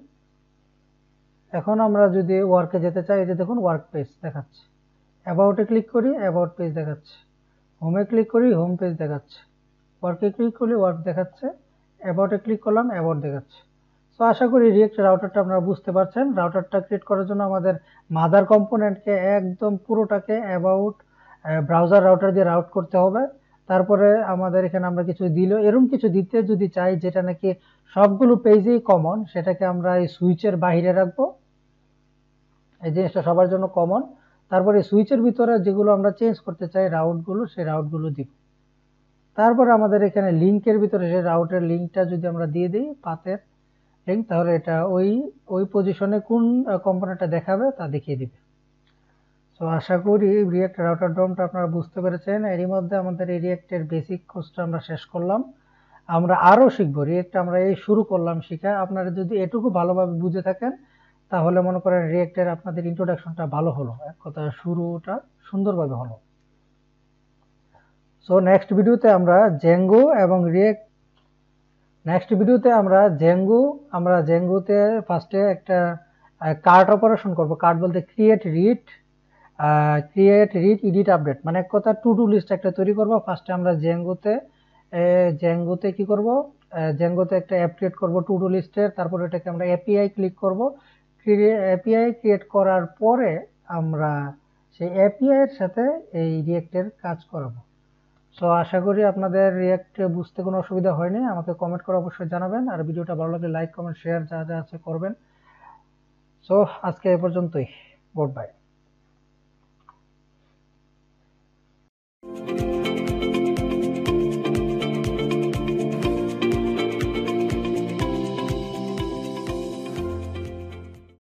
এখন আমরা যদি ওয়ার্কে যেতে চাই, এই যে দেখুন ওয়ার্ক পেজ দেখাচ্ছে। অ্যাবাউটে ক্লিক করি, অ্যাবাউট পেজ দেখাচ্ছে। হোমে ক্লিক করি, হোম পেজ দেখাচ্ছে। ওয়ার্কে ক্লিক করলে ওয়ার্ক দেখাচ্ছে। অ্যাবাউটে ক্লিক করলাম, অ্যাবাউট দেখাচ্ছে। সো আশা করি রিয়েক্ট রাউটারটা আপনারা বুঝতে পারছেন। রাউটারটা ক্রিয়েট করার জন্য আমাদের মাদার কম্পোনেন্টকে একদম পুরোটাকে অ্যাবাউট ব্রাউজার রাউটার দিয়ে রাউট করতে হবে। তারপরে আমাদের এখানে আমরা কিছু দিল, এরকম কিছু দিতে যদি চাই যেটা নাকি সবগুলো পেজেই কমন, সেটাকে আমরা এই সুইচের বাইরে রাখবো। এই জিনিসটা সবার জন্য কমন। তারপরে সুইচের ভিতরে যেগুলো আমরা চেঞ্জ করতে চাই রাউটগুলো, সেই রাউটগুলো দিব। তারপরে আমাদের এখানে লিঙ্কের ভিতরে সেই রাউটের লিঙ্কটা যদি আমরা দিয়ে দিই, পাথের লিঙ্ক, তাহলে এটা ওই পজিশনে কোন কম্পোনেন্টটা দেখাবে তা দেখিয়ে দিবে। তো আশা করি রিয়েক্ট রাউটার ডোমটা আপনারা বুঝতে পেরেছেন। এরই মধ্যে আমাদের এই রিয়েক্টের বেসিক কোর্সটা আমরা শেষ করলাম। আমরা আরও শিখবো। রিয়েক্ট আমরা এই শুরু করলাম শিখা। আপনারা যদি এটুকু ভালোভাবে বুঝে থাকেন তাহলে মনে করেন রিয়েক্টের আপনাদের ইন্ট্রোডাকশনটা ভালো হলো, এক কথা শুরুটা সুন্দরভাবে হলো। সো নেক্সট ভিডিওতে আমরা জেঙ্গো এবং রিয়েক্ট আমরা জেঙ্গোতে ফার্স্টে একটা কার্ট অপারেশন করব। কার্ট বলতে ক্রিয়েট রিড এডিট আপডেট, মানে এক কথা টু ডু লিস্ট একটা তৈরি করব। ফার্স্টে আমরা জেঙ্গোতে কি করব, জেঙ্গোতে একটা অ্যাপ ক্রিয়েট করব টু ডু লিস্টের। তারপর এটাকে আমরা এপিআই ক্লিক করব। এপিআই ক্রিয়েট করার পরে আমরা সেই এপিআই এর সাথে এই রিয়েক্টের কাজ করাবো। সো আশা করি আপনাদের রিয়েক্ট বুঝতে কোনো অসুবিধা হয়নি। আমাকে কমেন্ট করে অবশ্যই জানাবেন, আর ভিডিওটা ভালো লাগলে লাইক কমেন্ট শেয়ার যা যা আছে করবেন। সো আজকে এ পর্যন্তই, গুড বাই।